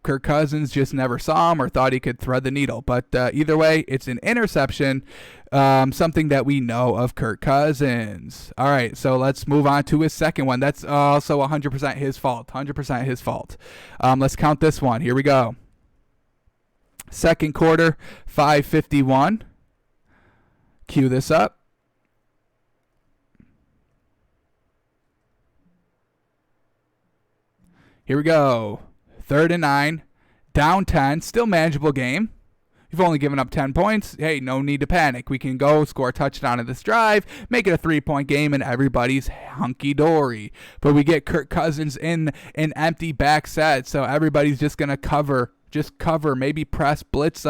Kirk Cousins just never saw him or thought he could thread the needle. But either way, it's an interception, something that we know of Kirk Cousins. All right, so let's move on to his second one. That's also 100% his fault, 100% his fault. Let's count this one. Here we go. Second quarter, 5:51. Cue this up. Here we go. 3rd and 9, down 10, still manageable game. You've only given up 10 points. Hey, no need to panic. We can go score a touchdown in this drive, make it a 3-point game, and everybody's hunky-dory. But we get Kirk Cousins in an empty back set, so everybody's just going to cover. Just cover, maybe press, blitz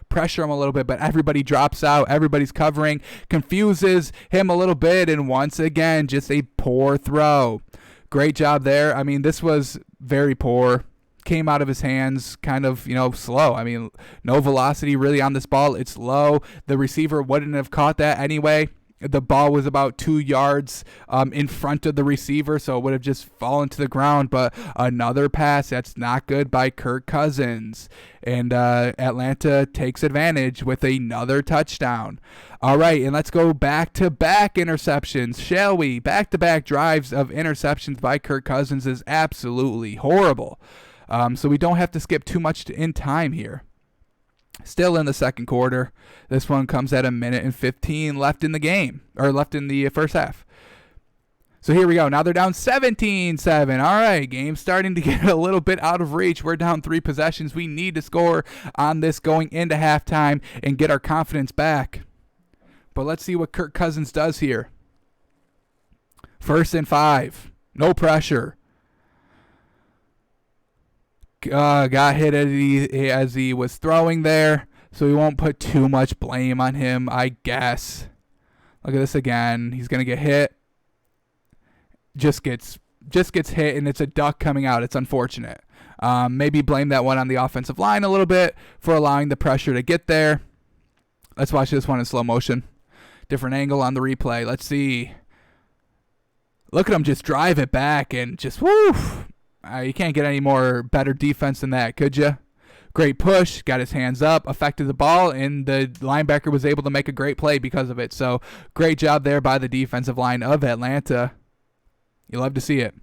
pressure him a little bit, but everybody drops out. Everybody's covering, confuses him a little bit, and once again, just a poor throw. Great job there. I mean, this was very poor. Came out of his hands kind of, slow. I mean, no velocity really on this ball. It's low. The receiver wouldn't have caught that anyway. The ball was about 2 yards in front of the receiver, so it would have just fallen to the ground. But another pass that's not good by Kirk Cousins. And Atlanta takes advantage with another touchdown. All right, and let's go back-to-back interceptions, shall we? Back-to-back drives of interceptions by Kirk Cousins is absolutely horrible. So we don't have to skip too much in time here. Still in the second quarter. This one comes at 1:15 left in the game, or left in the first half. So here we go. Now they're down 17-7. All right, game's starting to get a little bit out of reach. We're down 3 possessions. We need to score on this going into halftime and get our confidence back. But let's see what Kirk Cousins does here. 1st and 5. No pressure. Got hit as he was throwing there, so we won't put too much blame on him, I guess. Look at this again. He's gonna get hit. Just gets hit, and it's a duck coming out. It's unfortunate. Maybe blame that one on the offensive line a little bit for allowing the pressure to get there. Let's watch this one in slow motion. Different angle on the replay. Let's see. Look at him just drive it back and just woof. You can't get any more better defense than that, could you? Great push, got his hands up, affected the ball, and the linebacker was able to make a great play because of it. So great job there by the defensive line of Atlanta. You love to see it.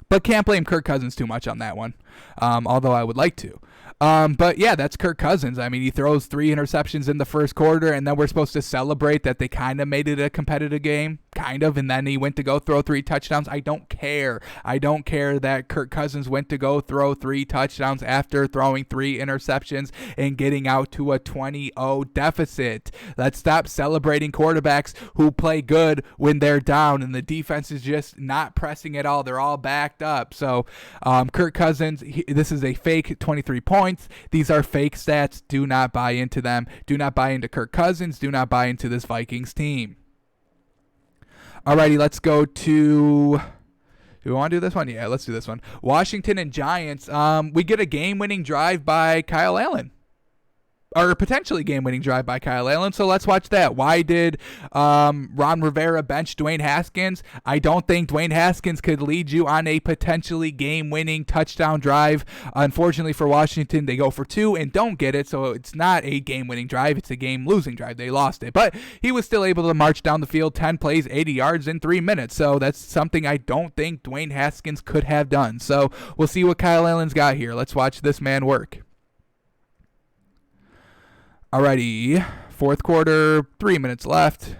But can't blame Kirk Cousins too much on that one, although I would like to. But yeah, that's Kirk Cousins. I mean, he throws 3 interceptions in the first quarter, and then we're supposed to celebrate that they kind of made it a competitive game, kind of, and then he went to go throw 3 touchdowns. I don't care. I don't care that Kirk Cousins went to go throw 3 touchdowns after throwing 3 interceptions and getting out to a 20-0 deficit. Let's stop celebrating quarterbacks who play good when they're down, and the defense is just not pressing at all. They're all backed up. So Kirk Cousins, this is a fake 23 points. These are fake stats. Do not buy into them. Do not buy into Kirk Cousins. Do not buy into this Vikings team. Alrighty, let's go to... Do we want to do this one? Yeah, let's do this one. Washington and Giants. We get a game-winning drive by Kyle Allen. Or potentially game-winning drive by Kyle Allen. So let's watch that. Why did Ron Rivera bench Dwayne Haskins? I don't think Dwayne Haskins could lead you on a potentially game-winning touchdown drive. Unfortunately for Washington, they go for 2 and don't get it. So it's not a game-winning drive. It's a game-losing drive. They lost it. But he was still able to march down the field 10 plays, 80 yards in 3 minutes. So that's something I don't think Dwayne Haskins could have done. So we'll see what Kyle Allen's got here. Let's watch this man work. Alrighty, fourth quarter, 3 minutes left.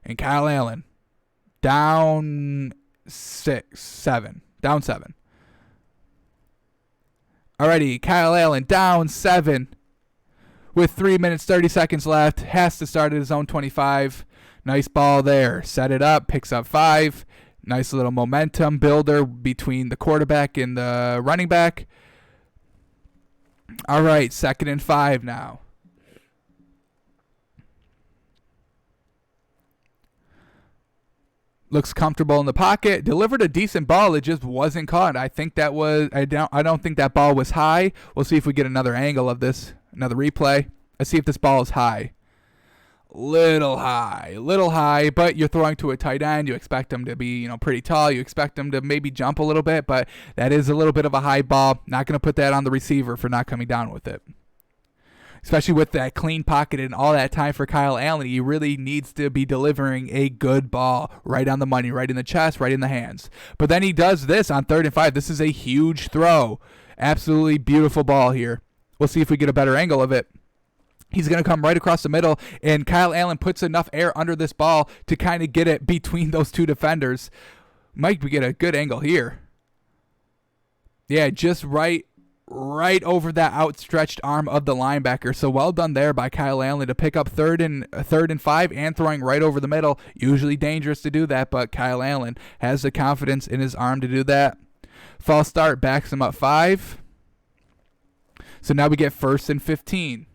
And Kyle Allen, down 7. Alrighty, Kyle Allen, down 7. With 3 minutes, 30 seconds left. Has to start at his own 25. Nice ball there. Set it up, picks up 5. Nice little momentum builder between the quarterback and the running back. All right, 2nd and 5 now. Looks comfortable in the pocket. Delivered a decent ball. It just wasn't caught. I think that was. I don't think that ball was high. We'll see if we get another angle of this, another replay. Let's see if this ball is high. Little high, but you're throwing to a tight end. You expect him to be, pretty tall. You expect him to maybe jump a little bit, but that is a little bit of a high ball. Not going to put that on the receiver for not coming down with it. Especially with that clean pocket and all that time for Kyle Allen, he really needs to be delivering a good ball right on the money, right in the chest, right in the hands. But then he does this on 3rd and 5. This is a huge throw. Absolutely beautiful ball here. We'll see if we get a better angle of it. He's going to come right across the middle, and Kyle Allen puts enough air under this ball to kind of get it between those two defenders. Might we get a good angle here? Yeah, just right over that outstretched arm of the linebacker. So well done there by Kyle Allen to pick up 3rd and 5 and throwing right over the middle. Usually dangerous to do that, but Kyle Allen has the confidence in his arm to do that. False start backs him up 5. So now we get 1st and 15.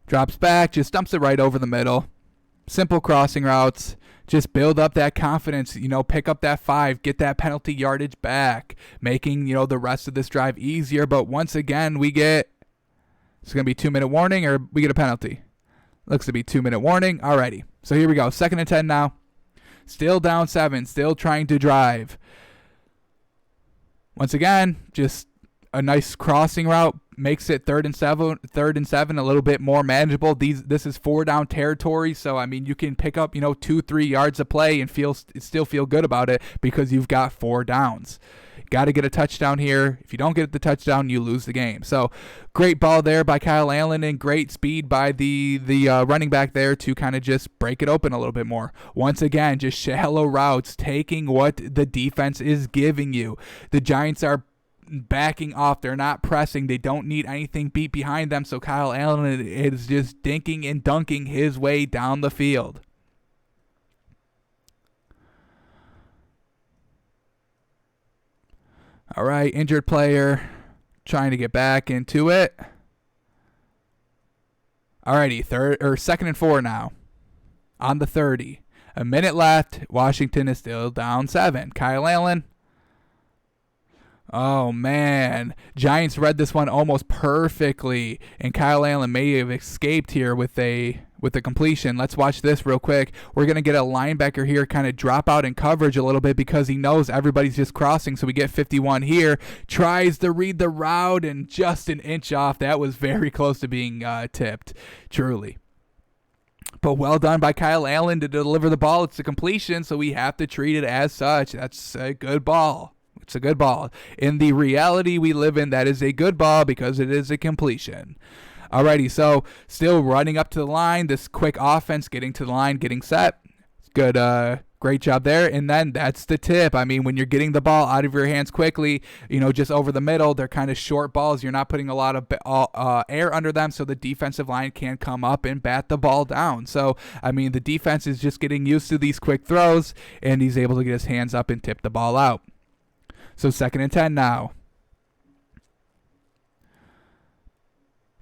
Drops back, just dumps it right over the middle. Simple crossing routes. Just build up that confidence, pick up that 5, get that penalty yardage back, making, the rest of this drive easier. But once again, it's going to be 2-minute warning or we get a penalty. Looks to be 2-minute warning. Alrighty. So here we go. 2nd and 10 now. Still down 7, still trying to drive. Once again, just a nice crossing route. Makes it 3rd and 7 a little bit more manageable. This is 4-down territory, so you can pick up 2-3 yards of play and still feel good about it because you've got 4 downs. Got to get a touchdown here. If you don't get the touchdown, you lose the game. So great ball there by Kyle Allen and great speed by the running back there to kind of just break it open a little bit more. Once again, just shallow routes, taking what the defense is giving you. The Giants are backing off. They're not pressing. They don't need anything beat behind them. So Kyle Allen is just dinking and dunking his way down the field. All right, injured player trying to get back into it. Alrighty, 2nd and 4 now on the 30. A minute left. Washington is still down 7. Kyle Allen. Oh, man. Giants read this one almost perfectly, and Kyle Allen may have escaped here with a completion. Let's watch this real quick. We're going to get a linebacker here kind of drop out in coverage a little bit because he knows everybody's just crossing, so we get 51 here. Tries to read the route, and just an inch off. That was very close to being tipped, truly. But well done by Kyle Allen to deliver the ball. It's a completion, so we have to treat it as such. That's a good ball. It's a good ball. In the reality we live in, that is a good ball because it is a completion. Alrighty, so still running up to the line. This quick offense, getting to the line, getting set. Good, great job there. And then that's the tip. When you're getting the ball out of your hands quickly, just over the middle, they're kind of short balls. You're not putting a lot of air under them, so the defensive line can come up and bat the ball down. So, the defense is just getting used to these quick throws, and he's able to get his hands up and tip the ball out. So 2nd and 10 now.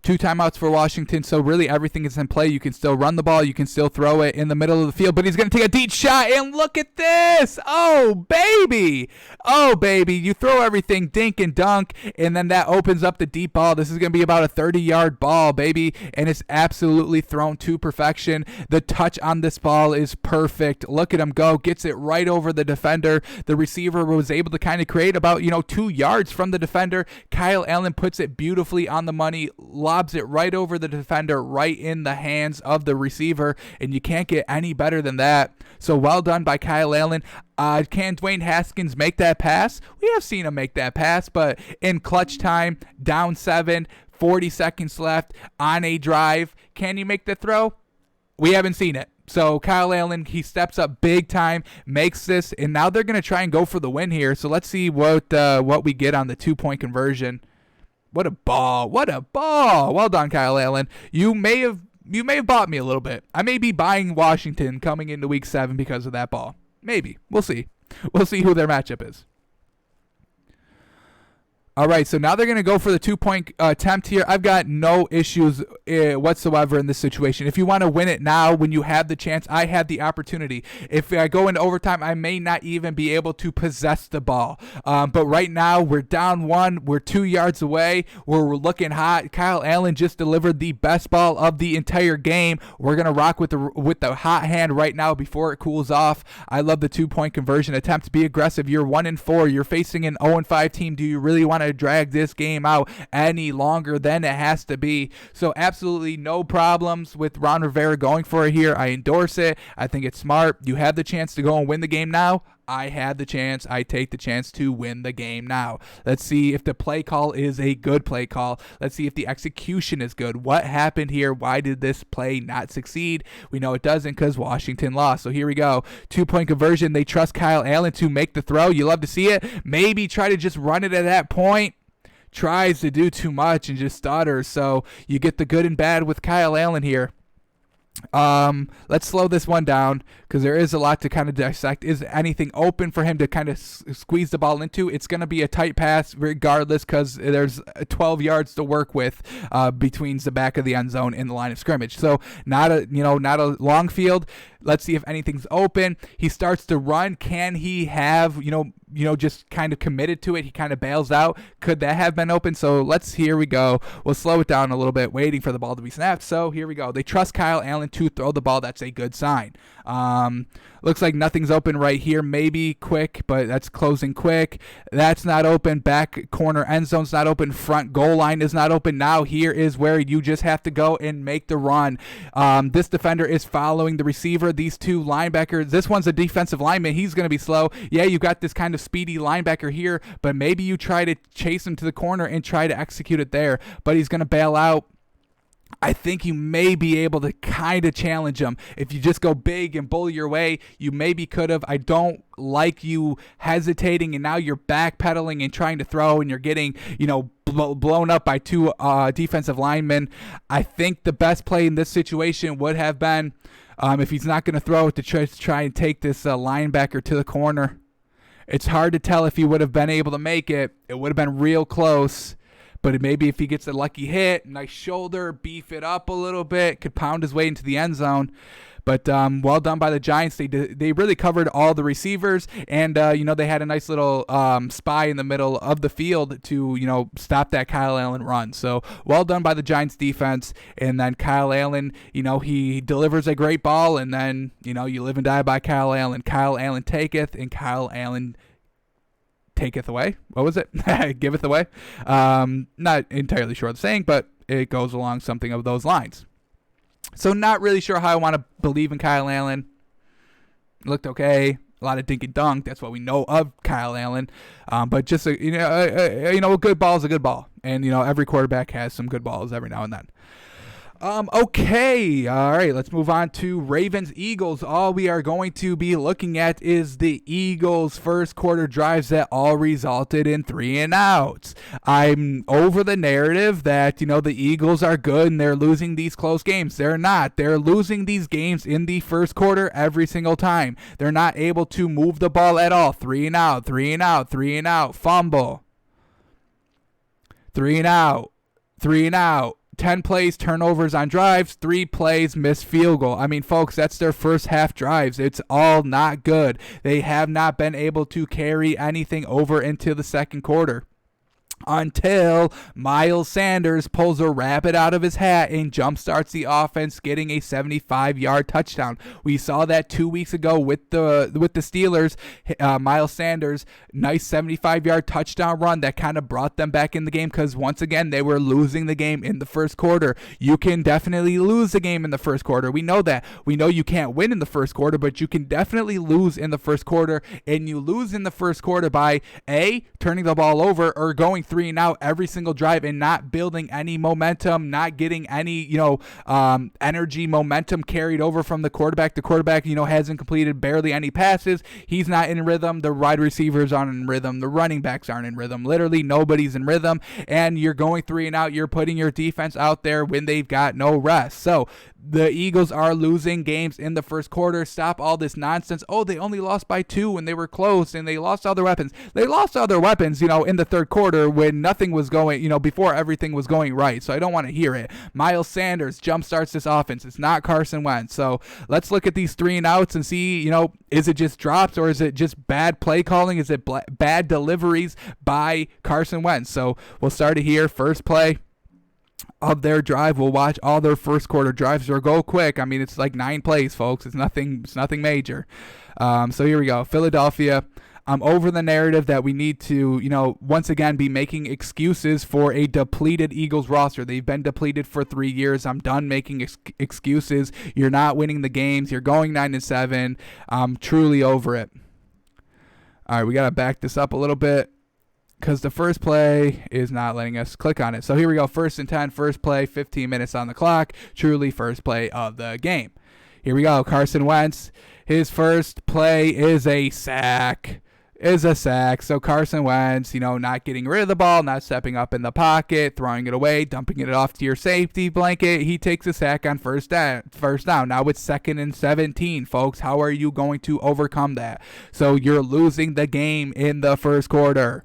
2 timeouts for Washington, so really everything is in play. You can still run the ball. You can still throw it in the middle of the field, but he's going to take a deep shot, and look at this. Oh, baby. Oh, baby. You throw everything dink and dunk, and then that opens up the deep ball. This is going to be about a 30-yard ball, baby, and it's absolutely thrown to perfection. The touch on this ball is perfect. Look at him go. Gets it right over the defender. The receiver was able to kind of create about, 2 yards from the defender. Kyle Allen puts it beautifully on the money, lobs it right over the defender, right in the hands of the receiver, and you can't get any better than that. So well done by Kyle Allen. Can Dwayne Haskins make that pass? We have seen him make that pass, but in clutch time, down 7, 40 seconds left on a drive, can he make the throw? We haven't seen it. So Kyle Allen, he steps up big time, makes this, and now they're going to try and go for the win here. So let's see what we get on the 2-point conversion. What a ball. What a ball. Well done, Kyle Allen. You may have bought me a little bit. I may be buying Washington coming into week 7 because of that ball. Maybe. We'll see. We'll see who their matchup is. All right, so now they're going to go for the 2-point attempt here. I've got no issues whatsoever in this situation. If you want to win it now when you have the chance, I had the opportunity. If I go into overtime, I may not even be able to possess the ball. But right now, we're down 1. We're 2 yards away. We're looking hot. Kyle Allen just delivered the best ball of the entire game. We're going to rock with the hot hand right now before it cools off. I love the 2-point conversion attempt. Be aggressive. You're 1-4. You're facing an 0-5 team. Do you really want to drag this game out any longer than it has to be? So absolutely no problems with Ron Rivera going for it here. I endorse it. I think it's smart. You have the chance to go and win the game now. I had the chance. I take the chance to win the game now. Let's see if the play call is a good play call. Let's see if the execution is good. What happened here? Why did this play not succeed? We know it doesn't because Washington lost. So here we go. 2-point conversion. They trust Kyle Allen to make the throw. You love to see it. Maybe try to just run it at that point. Tries to do too much and just stutters. So you get the good and bad with Kyle Allen here. Let's slow this one down because there is a lot to kind of dissect. Is anything open for him to kind of squeeze the ball into? It's going to be a tight pass regardless because there's 12 yards to work with between the back of the end zone and the line of scrimmage. So not a long field. Let's see if anything's open. He starts to run. Can he have, just kind of committed to it? He kind of bails out. Could that have been open? So here we go. We'll slow it down a little bit, waiting for the ball to be snapped. So here we go. They trust Kyle Allen to throw the ball. That's a good sign. Looks like nothing's open right here. Maybe quick, but that's closing quick. That's not open. Back corner end zone's not open. Front goal line is not open. Now here is where you just have to go and make the run. This defender is following the receiver. These two linebackers, this one's a defensive lineman. He's going to be slow. Yeah, you got this kind of speedy linebacker here, but maybe you try to chase him to the corner and try to execute it there, but he's going to bail out. I think you may be able to kind of challenge him. If you just go big and bully your way, you maybe could have. I don't like you hesitating and now you're backpedaling and trying to throw and you're getting, blown up by two defensive linemen. I think the best play in this situation would have been if he's not going to throw it, to try and take this linebacker to the corner. It's hard to tell if he would have been able to make it. It would have been real close. But maybe if he gets a lucky hit, nice shoulder, beef it up a little bit, could pound his way into the end zone. But well done by the Giants. They really covered all the receivers, and they had a nice little spy in the middle of the field to stop that Kyle Allen run. So well done by the Giants defense. And then Kyle Allen, he delivers a great ball, and then you live and die by Kyle Allen. Kyle Allen taketh, and Kyle Allen taketh away. What was it? Giveth away. Not entirely sure what I'm saying, but it goes along something of those lines. So not really sure how I want to believe in Kyle Allen. Looked okay. A lot of dink and dunk. That's what we know of Kyle Allen. But just a good ball is a good ball, and every quarterback has some good balls every now and then. Okay, all right, let's move on to Ravens-Eagles. All we are going to be looking at is the Eagles' first quarter drives that all resulted in 3 and outs. I'm over the narrative that, the Eagles are good and they're losing these close games. They're not. They're losing these games in the first quarter every single time. They're not able to move the ball at all. 3 and out, 3 and out, 3 and out, fumble. 3 and out, 3 and out. 10 plays, turnovers on drives, 3 plays, missed field goal. I mean, folks, that's their first half drives. It's all not good. They have not been able to carry anything over into the second quarter. Until Miles Sanders pulls a rabbit out of his hat and jumpstarts the offense, getting a 75-yard touchdown. We saw that 2 weeks ago with the Steelers. Miles Sanders, nice 75-yard touchdown run that kind of brought them back in the game because, once again, they were losing the game in the first quarter. You can definitely lose the game in the first quarter. We know that. We know you can't win in the first quarter, but you can definitely lose in the first quarter, and you lose in the first quarter by, A, turning the ball over or going 3 and out every single drive and not building any momentum, not getting any, energy momentum carried over from the quarterback. The quarterback, hasn't completed barely any passes. He's not in rhythm. The wide receivers aren't in rhythm. The running backs aren't in rhythm. Literally nobody's in rhythm. And you're going 3 and out. You're putting your defense out there when they've got no rest. So The Eagles are losing games in the first quarter. Stop all this nonsense. Oh, they only lost by 2 when they were close, and they lost all their weapons. They lost all their weapons, in the third quarter when nothing was going, before everything was going right. So I don't want to hear it. Miles Sanders jumpstarts this offense. It's not Carson Wentz. So let's look at these 3 and outs and see, is it just drops or is it just bad play calling? Is it bad deliveries by Carson Wentz? So we'll start it here. First play of their drive. We'll watch all their first quarter drives or go quick. I mean, it's like 9 plays, folks. It's nothing major. So here we go. Philadelphia. I'm over the narrative that we need to, once again be making excuses for a depleted Eagles roster. They've been depleted for 3 years. I'm done making excuses. You're not winning the games. You're going 9-7. I'm truly over it. All right, we got to back this up a little bit, because the first play is not letting us click on it. So here we go. 1st and 10, first play, 15 minutes on the clock. Truly first play of the game. Here we go. Carson Wentz. His first play is a sack. So Carson Wentz, not getting rid of the ball, not stepping up in the pocket, throwing it away, dumping it off to your safety blanket. He takes a sack on first down. Now it's 2nd and 17, folks. How are you going to overcome that? So you're losing the game in the first quarter.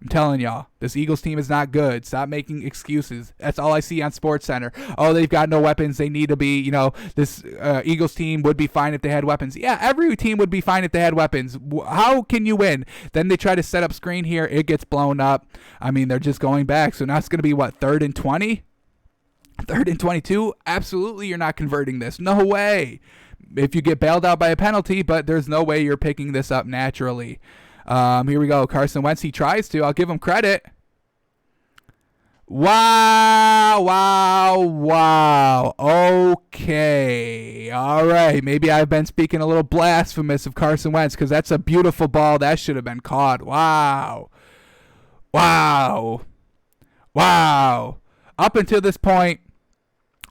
I'm telling y'all, this Eagles team is not good. Stop making excuses. That's all I see on SportsCenter. Oh, they've got no weapons. They need to be, this Eagles team would be fine if they had weapons. Yeah, every team would be fine if they had weapons. How can you win? Then they try to set up screen here. It gets blown up. I mean, they're just going back. So now it's going to be, 3rd and 20? 3rd and 22? Absolutely, you're not converting this. No way. If you get bailed out by a penalty, but there's no way you're picking this up naturally. Here we go. Carson Wentz, he tries to. I'll give him credit. Wow. Okay. All right. Maybe I've been speaking a little blasphemous of Carson Wentz, because that's a beautiful ball. That should have been caught. Wow. Up until this point,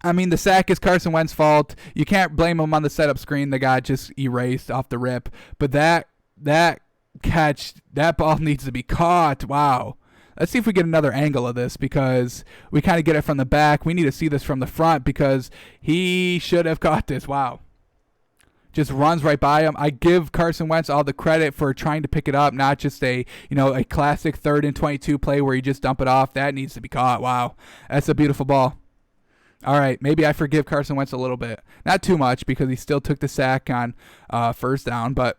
I mean, the sack is Carson Wentz's fault. You can't blame him on the setup screen. The guy just erased off the rip. But that catch, that ball needs to be caught. Wow. Let's see if we get another angle of this, because we kind of get it from the back. We need to see this from the front, because he should have caught this. Wow. Just runs right by him. I give Carson Wentz all the credit for trying to pick it up, not just a classic 3rd and 22 play where you just dump it off. That needs to be caught. Wow. That's a beautiful ball. All right, maybe I forgive Carson Wentz a little bit. Not too much, because he still took the sack on first down, but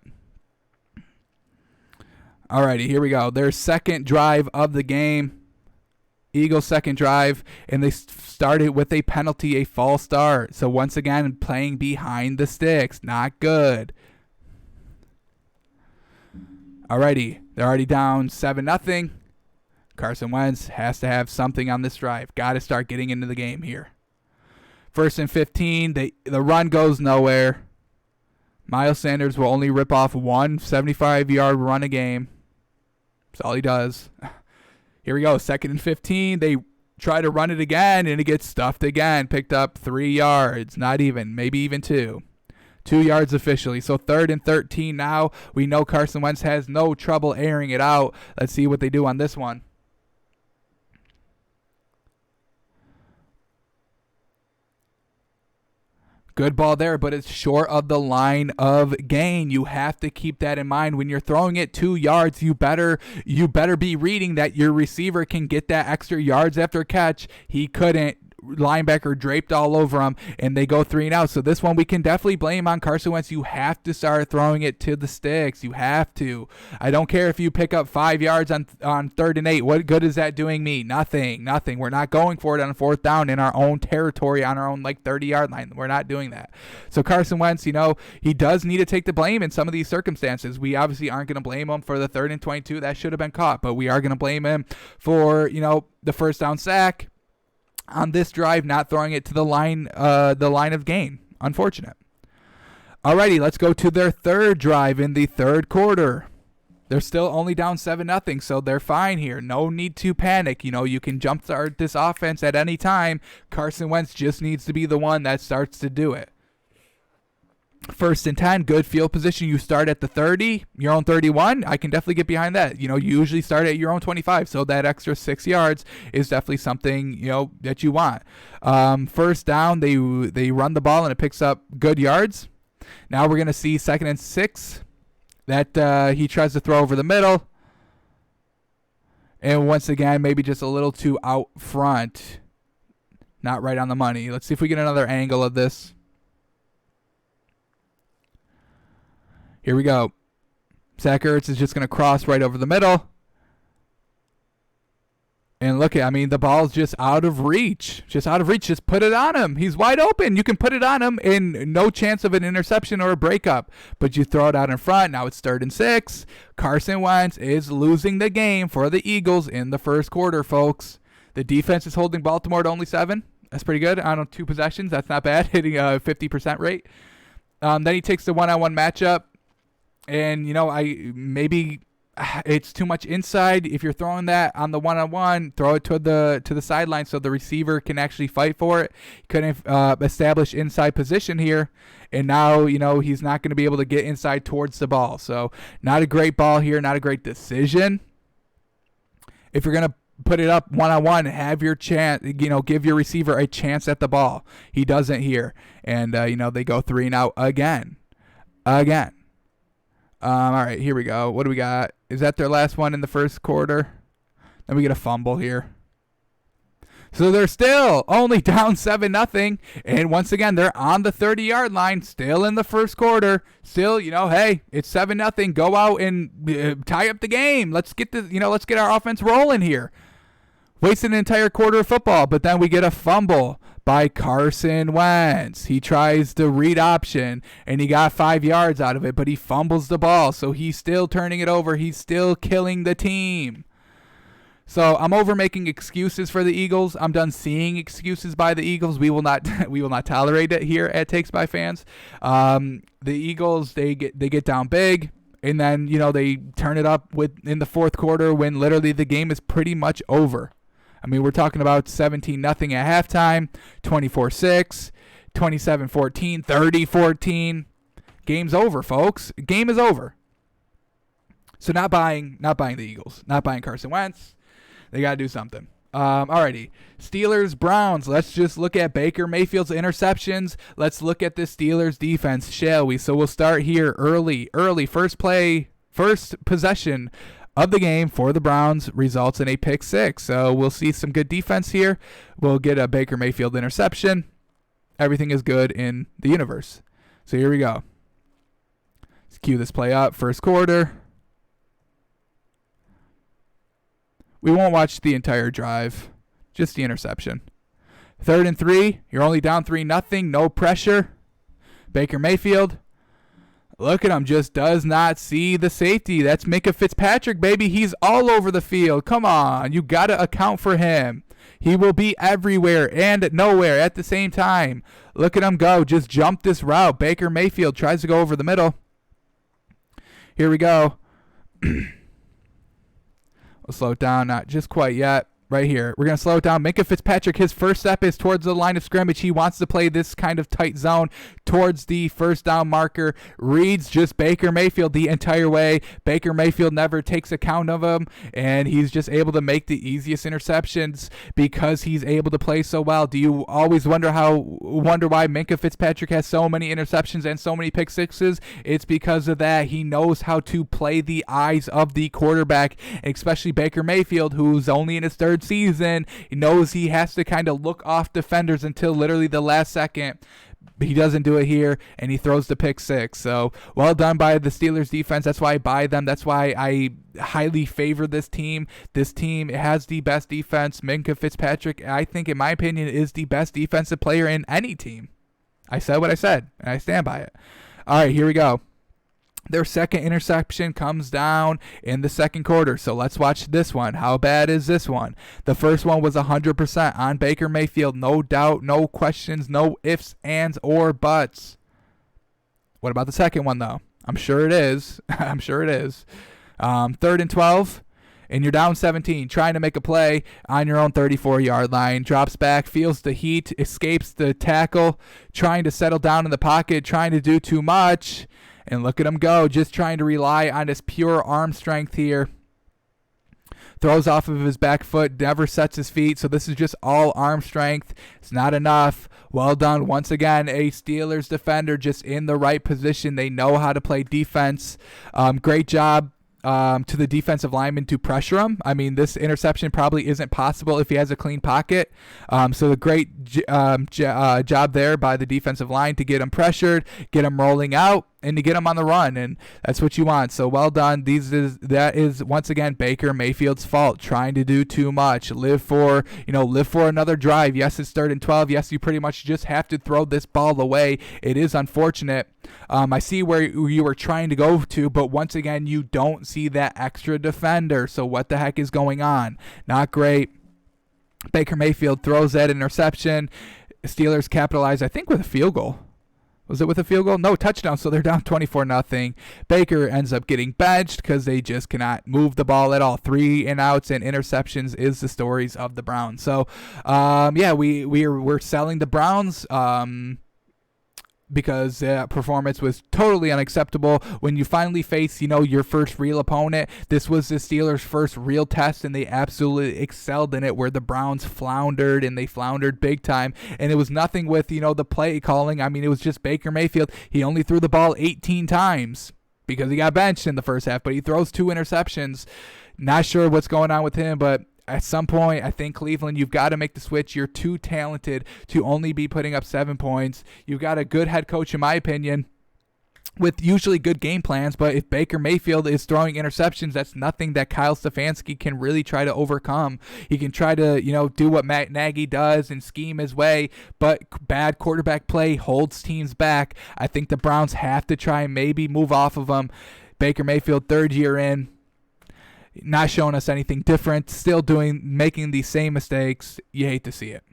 alrighty, here we go. Their second drive of the game. Eagles' second drive, and they started with a penalty, a false start. So once again, playing behind the sticks. Not good. Alrighty, they're already down 7-0. Carson Wentz has to have something on this drive. Got to start getting into the game here. 1st and 15, the run goes nowhere. Miles Sanders will only rip off one 75-yard run a game. That's all he does. Here we go. 2nd and 15. They try to run it again, and it gets stuffed again. Picked up 3 yards. Not even. Maybe even 2. 2 yards officially. So 3rd and 13 now. We know Carson Wentz has no trouble airing it out. Let's see what they do on this one. Good ball there, but it's short of the line of gain. You have to keep that in mind when you're throwing it 2 yards. You better be reading that your receiver can get that extra yards after a catch. He couldn't. Linebacker draped all over him, and they go 3 and out. So this one we can definitely blame on Carson Wentz. You have to start throwing it to the sticks. You have to. I don't care if you pick up 5 yards on 3rd and 8. What good is that doing me? Nothing. We're not going for it on 4th down in our own territory, on our own 30-yard line. We're not doing that. So Carson Wentz, he does need to take the blame in some of these circumstances. We obviously aren't going to blame him for the 3rd and 22. That should have been caught, but we are going to blame him for, the first down sack on this drive, not throwing it to the line of gain. Unfortunate. Alrighty, let's go to their third drive in the third quarter. They're still only down 7-0, so they're fine here. No need to panic. You can jumpstart this offense at any time. Carson Wentz just needs to be the one that starts to do it. 1st and 10, good field position. You start at the 30, your own 31. I can definitely get behind that. You usually start at your own 25, so that extra 6 yards is definitely something that you want. 1st down, they run the ball and it picks up good yards. Now we're gonna see 2nd and 6 that he tries to throw over the middle, and once again maybe just a little too out front, not right on the money. Let's see if we get another angle of this. Here we go. Zach Ertz is just going to cross right over the middle. And look at, the ball's just out of reach. Just out of reach. Just put it on him. He's wide open. You can put it on him and no chance of an interception or a breakup. But you throw it out in front. Now it's 3rd and 6. Carson Wentz is losing the game for the Eagles in the first quarter, folks. The defense is holding Baltimore to only 7. That's pretty good. On 2 possessions. That's not bad. Hitting a 50% rate. Then he takes the one-on-one matchup. And, maybe it's too much inside. If you're throwing that on the one-on-one, throw it to the sideline so the receiver can actually fight for it. Couldn't establish inside position here. And now, he's not going to be able to get inside towards the ball. So not a great ball here, not a great decision. If you're going to put it up one-on-one, have your chance, give your receiver a chance at the ball. He doesn't here. And, they go 3 and out again. All right, here we go. What do we got? Is that their last one in the first quarter? Then we get a fumble here. So they're still only down 7-0. And once again, they're on the 30-yard line, still in the first quarter. Still, hey, it's 7-0. Go out and tie up the game. Let's get let's get our offense rolling here. Wasted an entire quarter of football, but then we get a fumble by Carson Wentz. He tries the read option, and he got 5 yards out of it, but he fumbles the ball, so he's still turning it over. He's still killing the team. So I'm over making excuses for the Eagles. I'm done seeing excuses by the Eagles. We will not tolerate it here at Takes by Fans. The Eagles, they get down big, and then they turn it up in the fourth quarter when literally the game is pretty much over. We're talking about 17-0 at halftime, 24-6, 27-14, 30-14. Game's over, folks. Game is over. So not buying the Eagles, not buying Carson Wentz. They got to do something. Alrighty. Steelers, Browns. Let's just look at Baker Mayfield's interceptions. Let's look at the Steelers defense, shall we? So we'll start here early. First possession of the game for the Browns results in a pick 6. So we'll see some good defense here. We'll get a Baker Mayfield interception. Everything is good in the universe. So here we go. Let's cue this play up. First quarter. We won't watch the entire drive, just the interception. 3rd and 3. You're only down 3-0. No pressure. Baker Mayfield. Look at him, just does not see the safety. That's Minka Fitzpatrick, baby. He's all over the field. Come on, you got to account for him. He will be everywhere and nowhere at the same time. Look at him go. Just jump this route. Baker Mayfield tries to go over the middle. Here we go. We'll slow it down, not just quite yet. Right here. We're going to slow it down. Minka Fitzpatrick, his first step is towards the line of scrimmage. He wants to play this kind of tight zone towards the first down marker. Reads just Baker Mayfield the entire way. Baker Mayfield never takes account of him, and he's just able to make the easiest interceptions because he's able to play so well. Do you always wonder why Minka Fitzpatrick has so many interceptions and so many pick sixes? It's because of that. He knows how to play the eyes of the quarterback, especially Baker Mayfield, who's only in his third season. He knows he has to kind of look off defenders until literally the last second. He doesn't do it here, and he throws the pick 6. So well done by the Steelers defense. That's why I buy them. That's why I highly favor this team. This team has the best defense. Minka Fitzpatrick, I think, in my opinion, is the best defensive player in any team. I said what I said, and I stand by it. All right, here we go. Their second interception comes down in the second quarter. So let's watch this one. How bad is this one? The first one was 100% on Baker Mayfield. No doubt, no questions, no ifs, ands, or buts. What about the second one, though? I'm sure it is. I'm sure it is. 3rd and 12. and you're down 17, trying to make a play on your own 34-yard line. Drops back, feels the heat, escapes the tackle, trying to settle down in the pocket, trying to do too much. And look at him go, just trying to rely on his pure arm strength here. Throws off of his back foot, never sets his feet, so this is just all arm strength. It's not enough. Well done. Once again, a Steelers defender just in the right position. They know how to play defense. Great job to the defensive lineman to pressure him. I mean, this interception probably isn't possible if he has a clean pocket. So the great job there by the defensive line to get him pressured, get him rolling out, and to get him on the run, and that's what you want. So well done. That is once again Baker Mayfield's fault, trying to do too much. Live for another drive. Yes, it's 3rd and 12. Yes, you pretty much just have to throw this ball away. It is unfortunate. I see where you were trying to go to, but once again, you don't see that extra defender. So what the heck is going on? Not great. Baker Mayfield throws that interception. Steelers capitalize, I think, with a field goal. Was it with a field goal? No, touchdown, so they're down 24-0. Baker ends up getting benched because they just cannot move the ball at all. 3 and outs and interceptions is the stories of the Browns. So, we're selling the Browns because performance was totally unacceptable. When you finally face, your first real opponent, this was the Steelers' first real test, and they absolutely excelled in it, where the Browns floundered, and they floundered big time. And it was nothing with, the play calling. I mean, it was just Baker Mayfield. He only threw the ball 18 times because he got benched in the first half, but he throws 2 interceptions. Not sure what's going on with him, but at some point, I think Cleveland, you've got to make the switch. You're too talented to only be putting up 7 points. You've got a good head coach, in my opinion, with usually good game plans, but if Baker Mayfield is throwing interceptions, that's nothing that Kyle Stefanski can really try to overcome. He can try to, do what Matt Nagy does and scheme his way, but bad quarterback play holds teams back. I think the Browns have to try and maybe move off of him. Baker Mayfield, 3rd year in, not showing us anything different, still making these same mistakes. You hate to see it.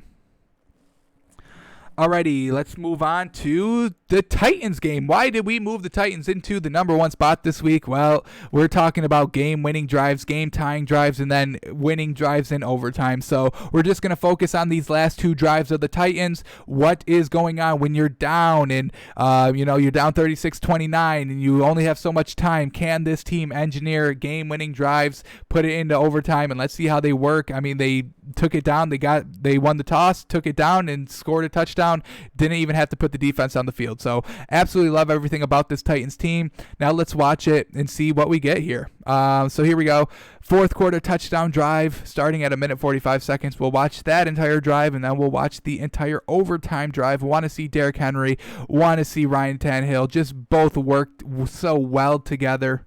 Alrighty, let's move on to the Titans game. Why did we move the Titans into the number 1 spot this week? Well, we're talking about game-winning drives, game-tying drives, and then winning drives in overtime. So we're just going to focus on these last 2 drives of the Titans. What is going on when you're down and, you're down 36-29 and you only have so much time? Can this team engineer game-winning drives, put it into overtime, and let's see how they work? I mean, they took it down. They won the toss, took it down, and scored a touchdown. Didn't even have to put the defense on the field. So absolutely love everything about this Titans team. Now let's watch it and see what we get here. So here we go. 4th quarter touchdown drive starting at 1:45. We'll watch that entire drive, and then we'll watch the entire overtime drive. Want to see Derrick Henry, want to see Ryan Tannehill. Just both worked so well together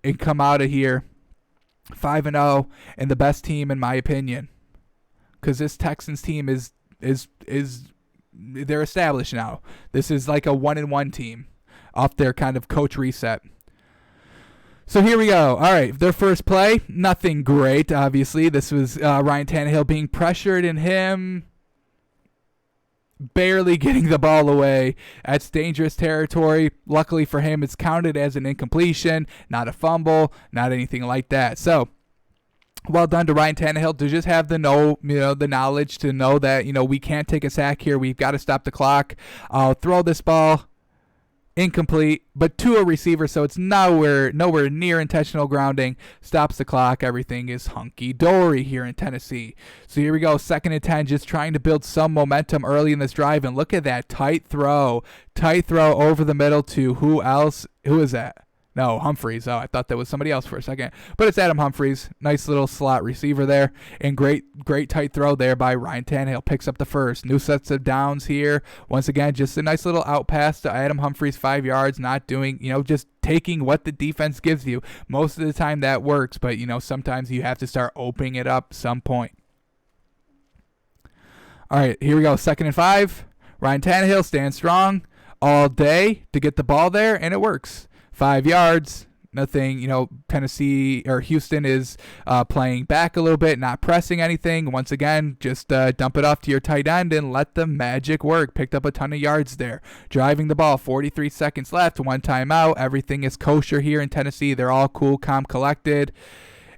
and come out of here 5-0 and the best team in my opinion, because this Texans team is they're established now. This is like a 1-1 team off their kind of coach reset. So here we go. All right, their first play, nothing great, obviously. This was Ryan Tannehill being pressured and him barely getting the ball away. That's dangerous territory. Luckily for him, it's counted as an incompletion, not a fumble, not anything like that. So well done to Ryan Tannehill to just have the knowledge to know that, we can't take a sack here. We've got to stop the clock. I'll throw this ball incomplete, but to a receiver, so it's nowhere near intentional grounding. Stops the clock. Everything is hunky-dory here in Tennessee. So here we go, 2nd and 10, just trying to build some momentum early in this drive, and look at that tight throw over the middle to who else? Who is that? No, Humphreys. Oh, I thought that was somebody else for a second. But it's Adam Humphreys. Nice little slot receiver there. And great tight throw there by Ryan Tannehill. Picks up the first. New sets of downs here. Once again, just a nice little out pass to Adam Humphreys, 5 yards. Not doing, just taking what the defense gives you. Most of the time that works. But, sometimes you have to start opening it up some point. All right, here we go. 2nd and 5. Ryan Tannehill stands strong all day to get the ball there, and it works. 5 yards, nothing, Tennessee or Houston is playing back a little bit, not pressing anything. Once again, just dump it off to your tight end and let the magic work. Picked up a ton of yards there. Driving the ball, 43 seconds left, 1 timeout. Everything is kosher here in Tennessee. They're all cool, calm, collected.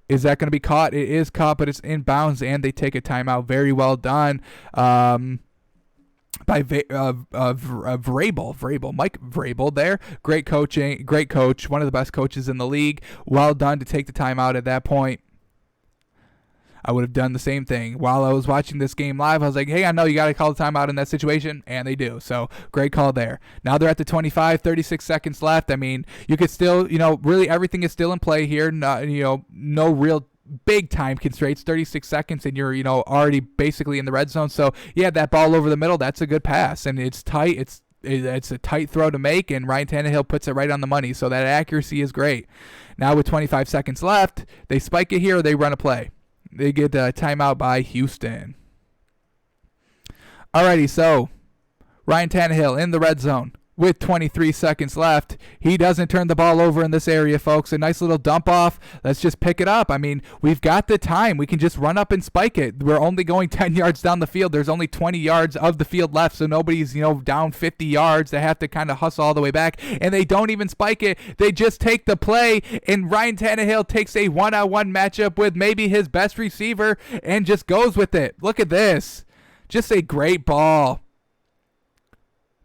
Is that going to be caught? It is caught, but it's inbounds, and they take a timeout. Very well done by Vrabel, Mike Vrabel there. Great coaching, great coach, one of the best coaches in the league. Well done to take the timeout at that point. I would have done the same thing. While I was watching this game live, I was like, hey, I know you got to call the timeout in that situation, and they do. So, great call there. Now they're at the 25, 36 seconds left. I mean, you could still, really everything is still in play here. No real big time constraints, 36 seconds, and you're, already basically in the red zone. So, yeah, that ball over the middle, that's a good pass, and it's tight. It's a tight throw to make, and Ryan Tannehill puts it right on the money. So, that accuracy is great. Now, with 25 seconds left, they spike it here, or they run a play. They get a timeout by Houston. Alrighty, so Ryan Tannehill in the red zone with 23 seconds left. He doesn't turn the ball over in this area, folks. A nice little dump off. Let's just pick it up. I mean, we've got the time. We can just run up and spike it. We're only going 10 yards down the field. There's only 20 yards of the field left, so nobody's, down 50 yards. They have to kind of hustle all the way back, and they don't even spike it. They just take the play, and Ryan Tannehill takes a one-on-one matchup with maybe his best receiver and just goes with it. Look at this. Just a great ball.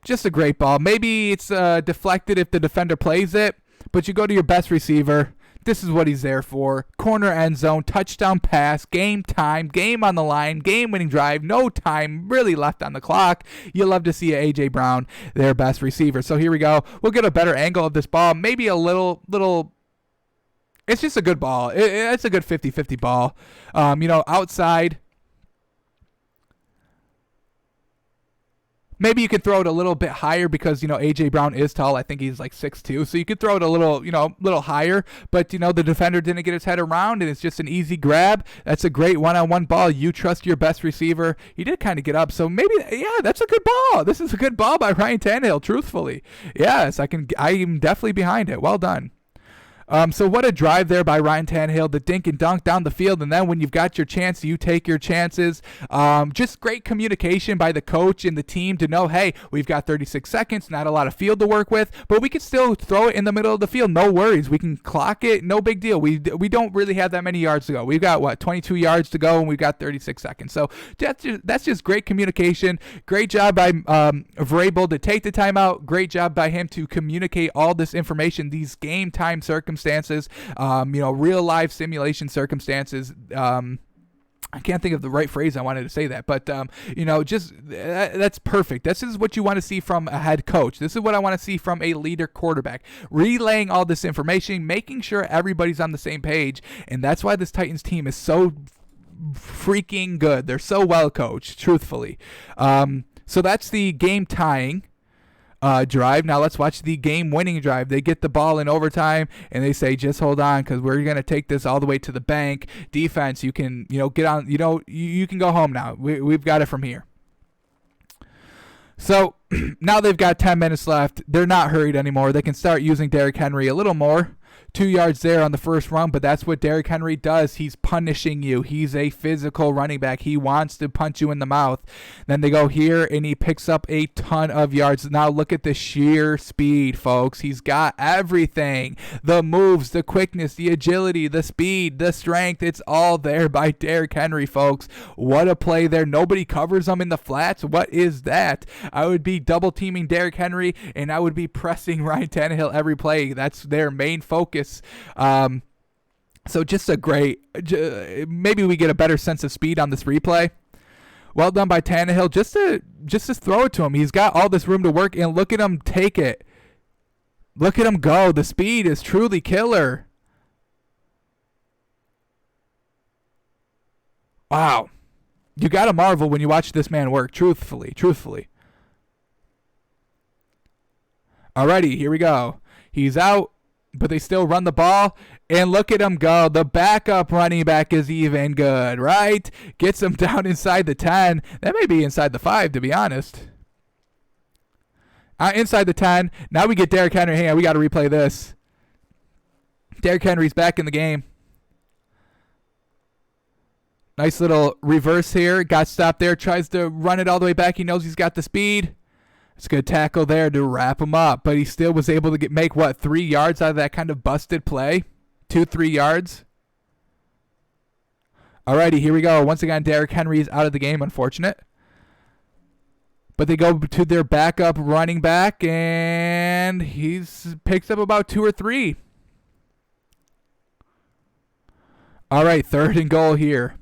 Just a great ball. Maybe it's deflected if the defender plays it, but you go to your best receiver. This is what he's there for. Corner end zone, touchdown pass, game time, game on the line, game-winning drive, no time really left on the clock. You love to see A.J. Brown, their best receiver. So here we go. We'll get a better angle of this ball. Maybe a little it's just a good ball. It's a good 50-50 ball. Outside. Maybe you could throw it a little bit higher because, A.J. Brown is tall. I think he's like 6'2". So you could throw it a little higher. But, the defender didn't get his head around, and it's just an easy grab. That's a great one-on-one ball. You trust your best receiver. He did kind of get up. So maybe, that's a good ball. This is a good ball by Ryan Tannehill, truthfully. Yes, I'm definitely behind it. Well done. So what a drive there by Ryan Tannehill, the dink and dunk down the field, and then when you've got your chance, you take your chances. Just great communication by the coach and the team to know, hey, we've got 36 seconds, not a lot of field to work with, but we can still throw it in the middle of the field. No worries. We can clock it. No big deal. We don't really have that many yards to go. We've got, 22 yards to go, and we've got 36 seconds. So that's just great communication. Great job by Vrabel to take the timeout. Great job by him to communicate all this information, these game time circumstances, real life simulation circumstances. I can't think of the right phrase I wanted to say that, but that's perfect. This is what you want to see from a head coach. This is what I want to see from a leader quarterback, relaying all this information, making sure everybody's on the same page, and that's why this Titans team is so freaking good. They're so well coached, truthfully. So that's the game tying drive. Now let's watch the game-winning drive. They get the ball in overtime, and they say, just hold on, because we're going to take this all the way to the bank. Defense, you can, get on, you can go home now. We've got it from here. So now they've got 10 minutes left. They're not hurried anymore. They can start using Derrick Henry a little more. 2 yards there on the first run, but that's what Derrick Henry does. He's punishing you. He's a physical running back. He wants to punch you in the mouth. Then they go here, and he picks up a ton of yards. Now look at the sheer speed, folks. He's got everything. The moves, the quickness, the agility, the speed, the strength. It's all there by Derrick Henry, folks. What a play there. Nobody covers him in the flats. What is that? I would be double teaming Derrick Henry, and I would be pressing Ryan Tannehill every play. That's their main focus. So just a great, maybe we get a better sense of speed on this replay. Well done by Tannehill, just to throw it to him. He's got all this room to work, and look at him take it. Look at him go. The speed is truly killer. Wow. You got to marvel when you watch this man work, truthfully. Alrighty, here we go. He's out, but they still run the ball, and look at him go. The backup running back is even good, right? Gets him down inside the 10. That may be inside the 5, to be honest. Inside the 10. Now we get Derrick Henry. Hang on, we got to replay this. Derrick Henry's back in the game. Nice little reverse here. Got stopped there. Tries to run it all the way back. He knows he's got the speed. It's a good tackle there to wrap him up, but he still was able to make 3 yards out of that kind of busted play? 2-3 yards? Alrighty, here we go. Once again, Derrick Henry is out of the game. Unfortunate. But they go to their backup running back, and he's picks up about 2 or 3. All right, 3rd and goal here.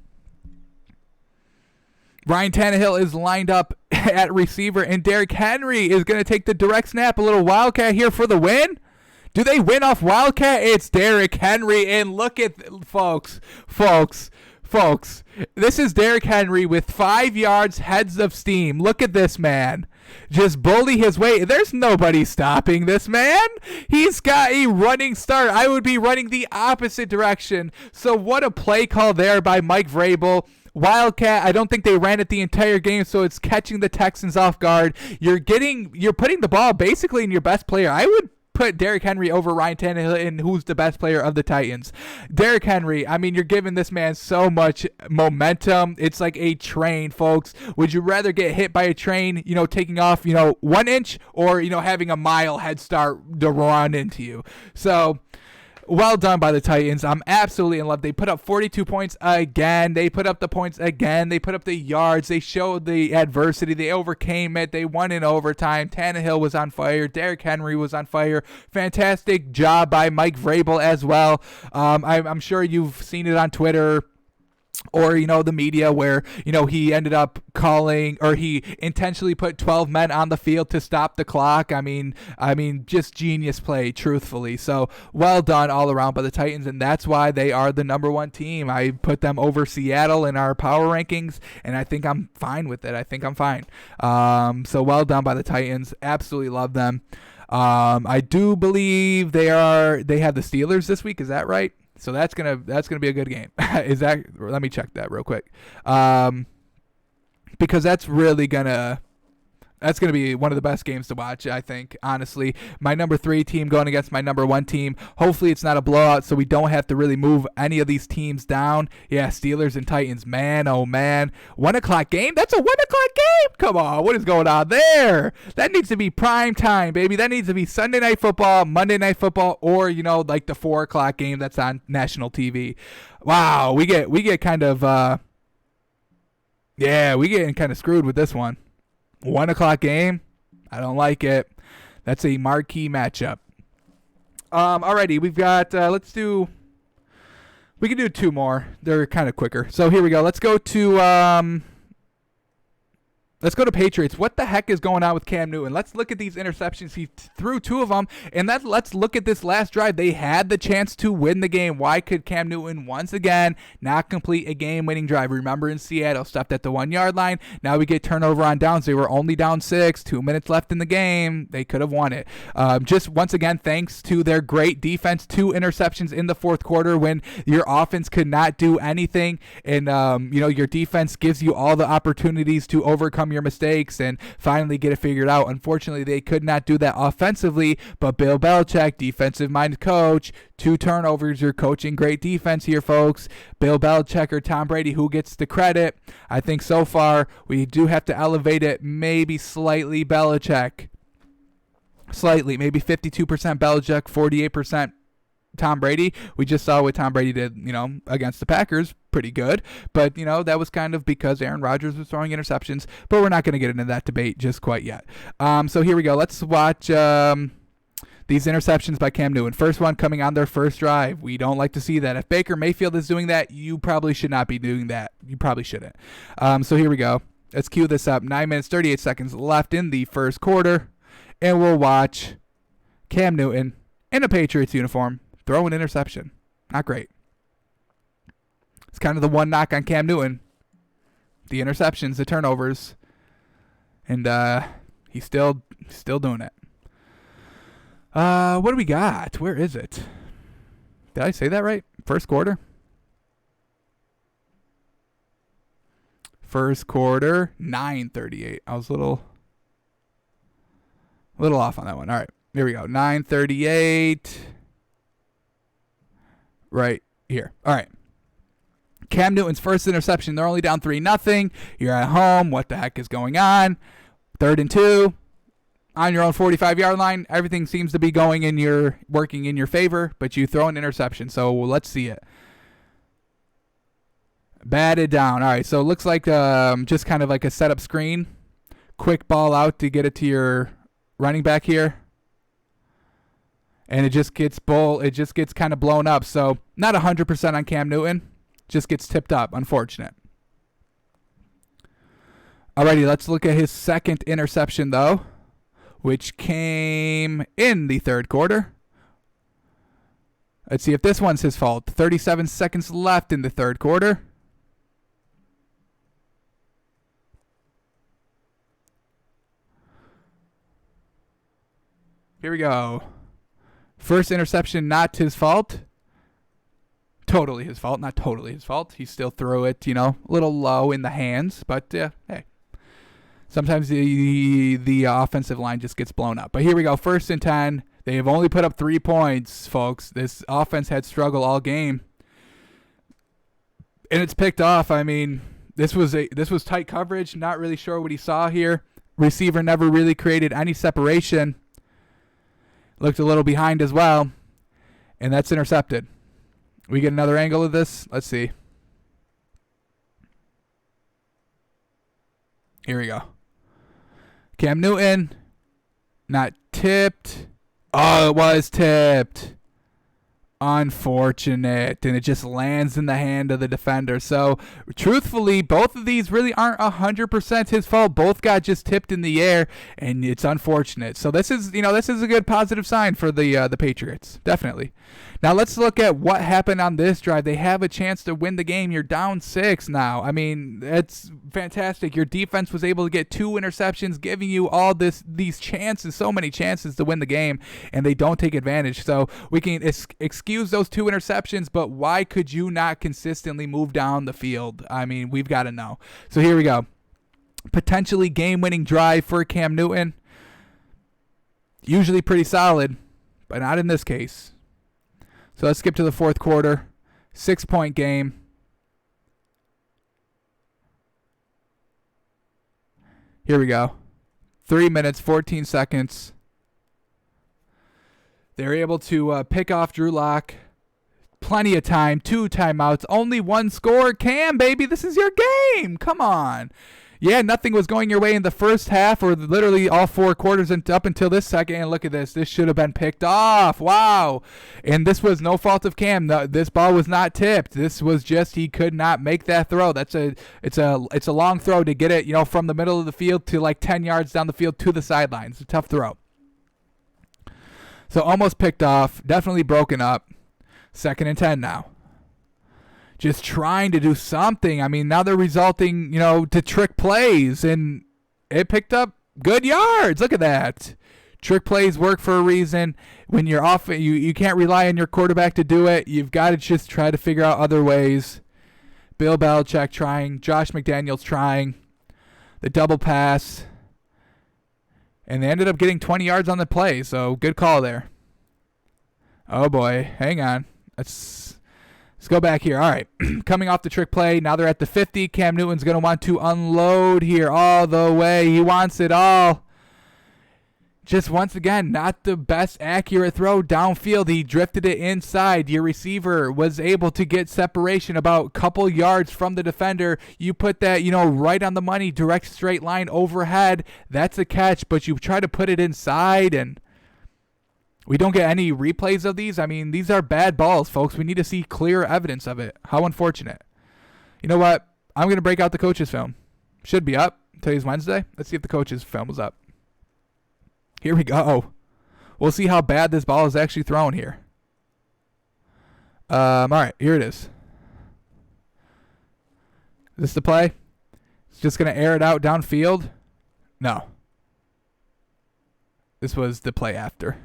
Ryan Tannehill is lined up at receiver, and Derrick Henry is going to take the direct snap. A little Wildcat here for the win. Do they win off Wildcat? It's Derrick Henry, and look at, folks, this is Derrick Henry with 5 yards, heads of steam. Look at this man. Just bully his way. There's nobody stopping this man. He's got a running start. I would be running the opposite direction. So what a play call there by Mike Vrabel. Wildcat, I don't think they ran it the entire game, so it's catching the Texans off guard. You're putting the ball basically in your best player. I would put Derrick Henry over Ryan Tannehill in who's the best player of the Titans. Derrick Henry, I mean, you're giving this man so much momentum. It's like a train, folks. Would you rather get hit by a train, taking off, 1 inch, or, having a mile head start to run into you? So, well done by the Titans. I'm absolutely in love. They put up 42 points again. They put up the points again. They put up the yards. They showed the adversity. They overcame it. They won in overtime. Tannehill was on fire. Derrick Henry was on fire. Fantastic job by Mike Vrabel as well. I'm sure you've seen it on Twitter or, the media where, he ended up calling, or he intentionally put 12 men on the field to stop the clock. I mean, just genius play, truthfully. So well done all around by the Titans, and that's why they are the number 1 team. I put them over Seattle in our power rankings, and I think I'm fine with it. I think I'm fine. So well done by the Titans. Absolutely love them. I do believe they have the Steelers this week. Is that right? So that's gonna be a good game. Let me check that real quick, because that's really gonna That's going to be one of the best games to watch, I think, honestly. My number 3 team going against my number 1 team. Hopefully it's not a blowout, so we don't have to really move any of these teams down. Yeah, Steelers and Titans, man, oh man. 1 o'clock game? That's a 1 o'clock game? Come on, what is going on there? That needs to be prime time, baby. That needs to be Sunday Night Football, Monday Night Football, or, you know, like the 4 o'clock game that's on national TV. Wow, we get kind of, we getting kind of screwed with this one. 1 o'clock game, I don't like it. That's a marquee matchup. Alrighty, we've got, we can do 2 more. They're kind of quicker. So here we go. Let's go to Patriots. What the heck is going on with Cam Newton? Let's look at these interceptions. He threw 2 of them, and let's look at this last drive. They had the chance to win the game. Why could Cam Newton once again not complete a game-winning drive? Remember in Seattle, stopped at the 1-yard line. Now we get turnover on downs. They were only down 6, 2 minutes left in the game. They could have won it. Just once again, thanks to their great defense, 2 interceptions in the 4th quarter when your offense could not do anything, and your defense gives you all the opportunities to overcome your mistakes and finally get it figured out. Unfortunately, they could not do that offensively, but Bill Belichick, defensive-minded coach, 2 turnovers. You're coaching great defense here, folks. Bill Belichick or Tom Brady, who gets the credit? I think so far we do have to elevate it maybe slightly Belichick. Slightly, maybe 52% Belichick, 48% Tom Brady. We just saw what Tom Brady did, against the Packers. Pretty good. But, that was kind of because Aaron Rodgers was throwing interceptions. But we're not going to get into that debate just quite yet. So here we go. Let's watch these interceptions by Cam Newton. First one coming on their first drive. We don't like to see that. If Baker Mayfield is doing that, you probably should not be doing that. You probably shouldn't. So here we go. Let's cue this up. 9 minutes, 38 seconds left in the first quarter. And we'll watch Cam Newton in a Patriots uniform throw an interception. Not great. It's kind of the one knock on Cam Newton. The interceptions, the turnovers. And he's still doing it. What do we got? Where is it? Did I say that right? First quarter? First quarter, 9:38. I was a little off on that one. All right, here we go. 9:38. Right here. All right. Cam Newton's first interception. They're only down 3-0. You're at home. What the heck is going on? 3rd and 2. On your own 45-yard line. Everything seems to be working in your favor, but you throw an interception. So let's see it. Batted down. All right, so it looks like just kind of like a setup screen. Quick ball out to get it to your running back here. And it just gets kind of blown up. So not 100% on Cam Newton. Just gets tipped up. Unfortunate. Alrighty, let's look at his second interception, though, which came in the third quarter. Let's see if this one's his fault. 37 seconds left in the third quarter. Here we go. First interception, not his fault. Totally his fault. Not totally his fault. He still threw it, a little low in the hands. But, hey. Sometimes the offensive line just gets blown up. But here we go. 1st and 10. They have only put up 3 points, folks. This offense had struggled all game. And it's picked off. I mean, this was tight coverage. Not really sure what he saw here. Receiver never really created any separation. Looked a little behind as well. And that's intercepted. We get another angle of this. Let's see. Here we go. Cam Newton. Not tipped. Oh, it was tipped. Unfortunate. And it just lands in the hand of the defender. So, truthfully, both of these really aren't 100% his fault. Both got just tipped in the air, and it's unfortunate. So, this is a good positive sign for the Patriots. Definitely. Now, let's look at what happened on this drive. They have a chance to win the game. You're down 6 now. I mean, it's fantastic. Your defense was able to get 2 interceptions, giving you all these chances, so many chances to win the game, and they don't take advantage. So, we can excuse those 2 interceptions, but why could you not consistently move down the field? I mean, we've got to know. So, here we go. Potentially game-winning drive for Cam Newton. Usually pretty solid, but not in this case. So let's skip to the fourth quarter. 6-point game. Here we go. 3 minutes, 14 seconds. They're able to pick off Drew Lock. Plenty of time. 2 timeouts. Only 1 score. Cam, baby, this is your game. Come on. Yeah, nothing was going your way in the first half or literally all 4 quarters up until this second. And look at this. This should have been picked off. Wow. And this was no fault of Cam. This ball was not tipped. This was just he could not make that throw. It's a long throw to get it, from the middle of the field to like 10 yards down the field to the sidelines. It's a tough throw. So almost picked off. Definitely broken up. 2nd and 10 now. Just trying to do something. I mean, now they're resulting, to trick plays, and it picked up good yards. Look at that. Trick plays work for a reason. When you're off, you can't rely on your quarterback to do it. You've got to just try to figure out other ways. Bill Belichick trying. Josh McDaniels trying. The double pass. And they ended up getting 20 yards on the play, so good call there. Oh, boy. Hang on. Let's go back here. All right. Coming off the trick play. Now they're at the 50. Cam Newton's going to want to unload here all the way. He wants it all. Just once again, not the best accurate throw downfield. He drifted it inside. Your receiver was able to get separation about a couple yards from the defender. You put that, right on the money, direct straight line overhead. That's a catch, but you try to put it inside, and we don't get any replays of these. I mean, these are bad balls, folks. We need to see clear evidence of it. How unfortunate. You know what? I'm going to break out the coach's film. Should be up. Today's Wednesday. Let's see if the coach's film was up. Here we go. We'll see how bad this ball is actually thrown here. All right, here it is. Is this the play? It's just going to air it out downfield? No. This was the play after.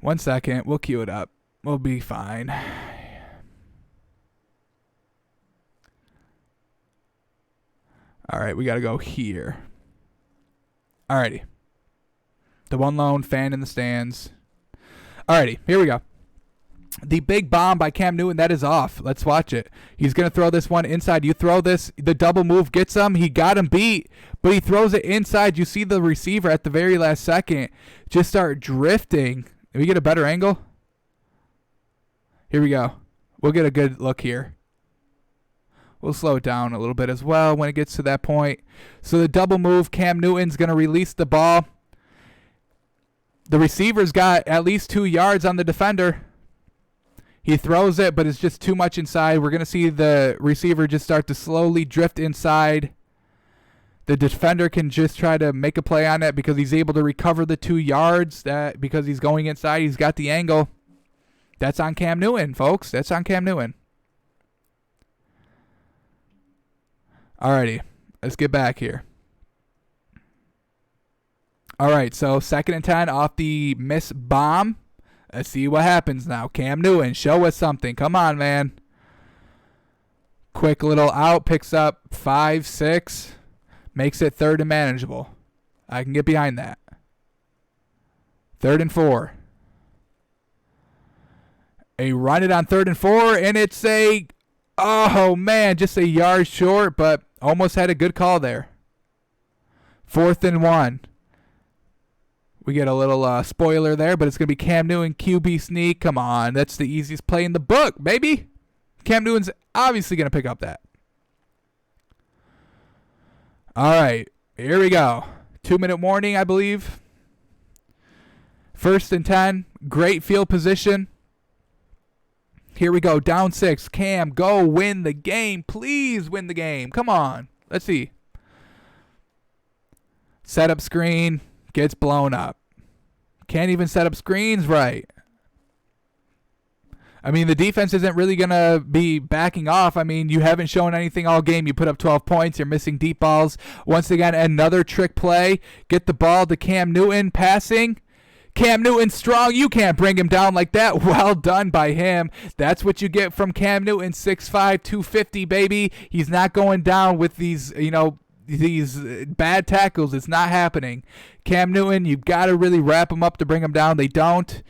One second. We'll cue it up. We'll be fine. All right, we got to go here. All righty. The one lone fan in the stands. All righty, here we go. The big bomb by Cam Newton, that is off. Let's watch it. He's going to throw this one inside. You throw this, the double move gets him. He got him beat, but he throws it inside. You see the receiver at the very last second just start drifting. Can we get a better angle? Here we go. We'll get a good look here. We'll slow it down a little bit as well when it gets to that point. So the double move, Cam Newton's going to release the ball. The receiver's got at least 2 yards on the defender. He throws it, but it's just too much inside. We're going to see the receiver just start to slowly drift inside. The defender can just try to make a play on it because he's able to recover the 2 yards. That because he's going inside, he's got the angle. That's on Cam Newton, folks. That's on Cam Newton. Alrighty, let's get back here. All right, so 2nd and 10 off the miss bomb. Let's see what happens now. Cam Newton, show us something. Come on, man. Quick little out, picks up 5, 6. Makes it 3rd and manageable. I can get behind that. 3rd and 4. A run it on 3rd and 4, and it's oh man, just a yard short, but almost had a good call there. 4th and 1. We get a little spoiler there, but it's going to be Cam Newton, QB sneak. Come on, that's the easiest play in the book, baby. Cam Newton's obviously going to pick up that. All right, here we go. 2-minute warning, I believe. 1st and 10, great field position. Here we go, down 6. Cam, go win the game. Please win the game. Come on. Let's see. Setup screen. Gets blown up. Can't even set up screens right. I mean, the defense isn't really going to be backing off. I mean, you haven't shown anything all game. You put up 12 points. You're missing deep balls. Once again, another trick play. Get the ball to Cam Newton passing. Cam Newton strong. You can't bring him down like that. Well done by him. That's what you get from Cam Newton, 6'5", 250, baby. He's not going down with these, these bad tackles. It's not happening. Cam Newton, you've got to really wrap him up to bring him down. They don't.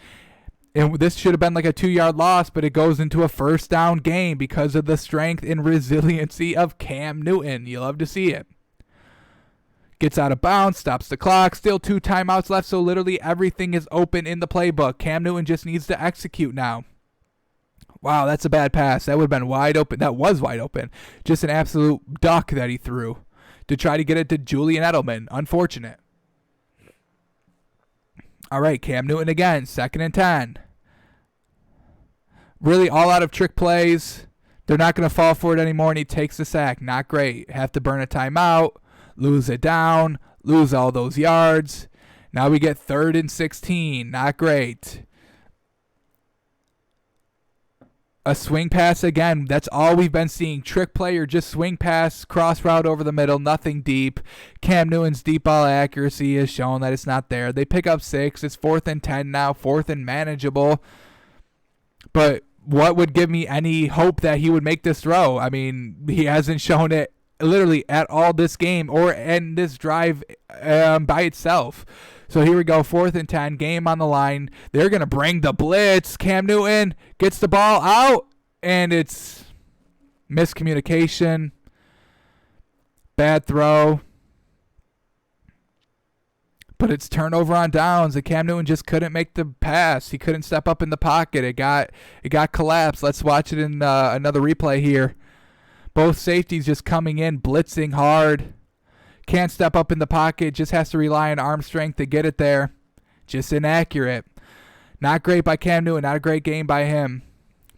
And this should have been like a 2-yard loss, but it goes into a 1st down game because of the strength and resiliency of Cam Newton. You love to see it. Gets out of bounds, stops the clock. Still 2 timeouts left, so literally everything is open in the playbook. Cam Newton just needs to execute now. Wow, that's a bad pass. That would have been wide open. That was wide open. Just an absolute duck that he threw to try to get it to Julian Edelman. Unfortunate. All right, Cam Newton again, 2nd and 10. Really all out of trick plays. They're not going to fall for it anymore, and he takes the sack. Not great. Have to burn a timeout, lose it down, lose all those yards. Now we get 3rd and 16. Not great. A swing pass again. That's all we've been seeing. Trick play or just swing pass, cross route over the middle, nothing deep. Cam Newton's deep ball accuracy is shown that it's not there. They pick up 6. It's 4th and 10 now, 4th and manageable. But what would give me any hope that he would make this throw? I mean, he hasn't shown it literally at all this game or in this drive by itself. So here we go, 4th and 10, game on the line. They're going to bring the blitz. Cam Newton gets the ball out, and it's miscommunication. Bad throw. But it's turnover on downs, and Cam Newton just couldn't make the pass. He couldn't step up in the pocket. It got collapsed. Let's watch it in another replay here. Both safeties just coming in, blitzing hard. Can't step up in the pocket, just has to rely on arm strength to get it there. Just inaccurate. Not great by Cam Newton, not a great game by him.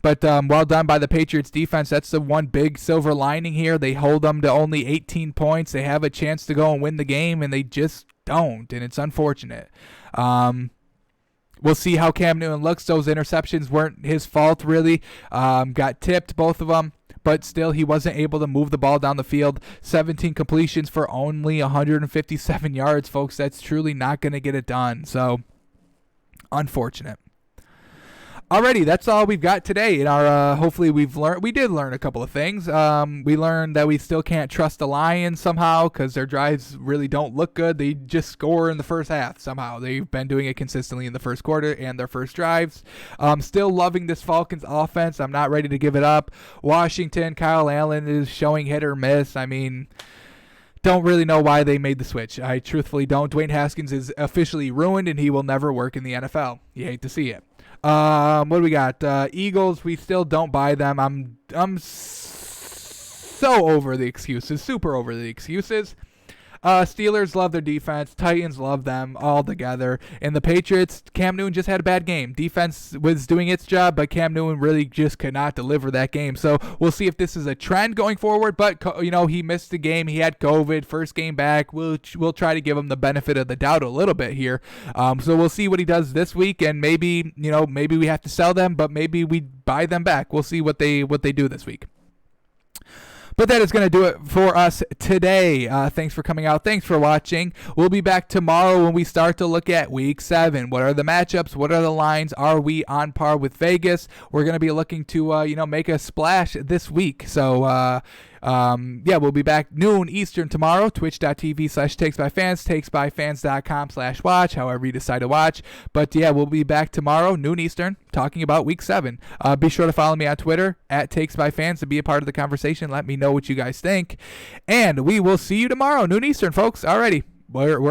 But well done by the Patriots defense. That's the one big silver lining here. They hold them to only 18 points. They have a chance to go and win the game, and they just don't, and it's unfortunate. We'll see how Cam Newton looks. Those interceptions weren't his fault, really. Got tipped, both of them. But still, he wasn't able to move the ball down the field. 17 completions for only 157 yards, folks. That's truly not going to get it done. So, unfortunate. Alrighty, that's all we've got today. In our hopefully we did learn a couple of things. We learned that we still can't trust the Lions somehow because their drives really don't look good. They just score in the first half somehow. They've been doing it consistently in the first quarter and their first drives. Still loving this Falcons offense. I'm not ready to give it up. Washington, Kyle Allen is showing hit or miss. I mean, don't really know why they made the switch. I truthfully don't. Dwayne Haskins is officially ruined and he will never work in the NFL. You hate to see it. What do we got? Eagles, we still don't buy them. I'm so over the excuses, super over the excuses. Steelers love their defense. Titans love them all together. And the Patriots, Cam Newton just had a bad game. Defense was doing its job, but Cam Newton really just could not deliver that game. So we'll see if this is a trend going forward. But, he missed the game. He had COVID, first game back. We'll try to give him the benefit of the doubt a little bit here. So we'll see what he does this week. And maybe we have to sell them, but maybe we buy them back. We'll see what they do this week. But that is going to do it for us today. Thanks for coming out. Thanks for watching. We'll be back tomorrow when we start to look at Week 7. What are the matchups? What are the lines? Are we on par with Vegas? We're going to be looking to, make a splash this week. So, we'll be back noon Eastern tomorrow, twitch.tv/takesbyfans, takesbyfans.com/watch, however you decide to watch. But we'll be back tomorrow, noon Eastern, talking about Week 7. Be sure to follow me on Twitter, @takesbyfans, to be a part of the conversation. Let me know what you guys think. And we will see you tomorrow, noon Eastern, folks. Alrighty. We're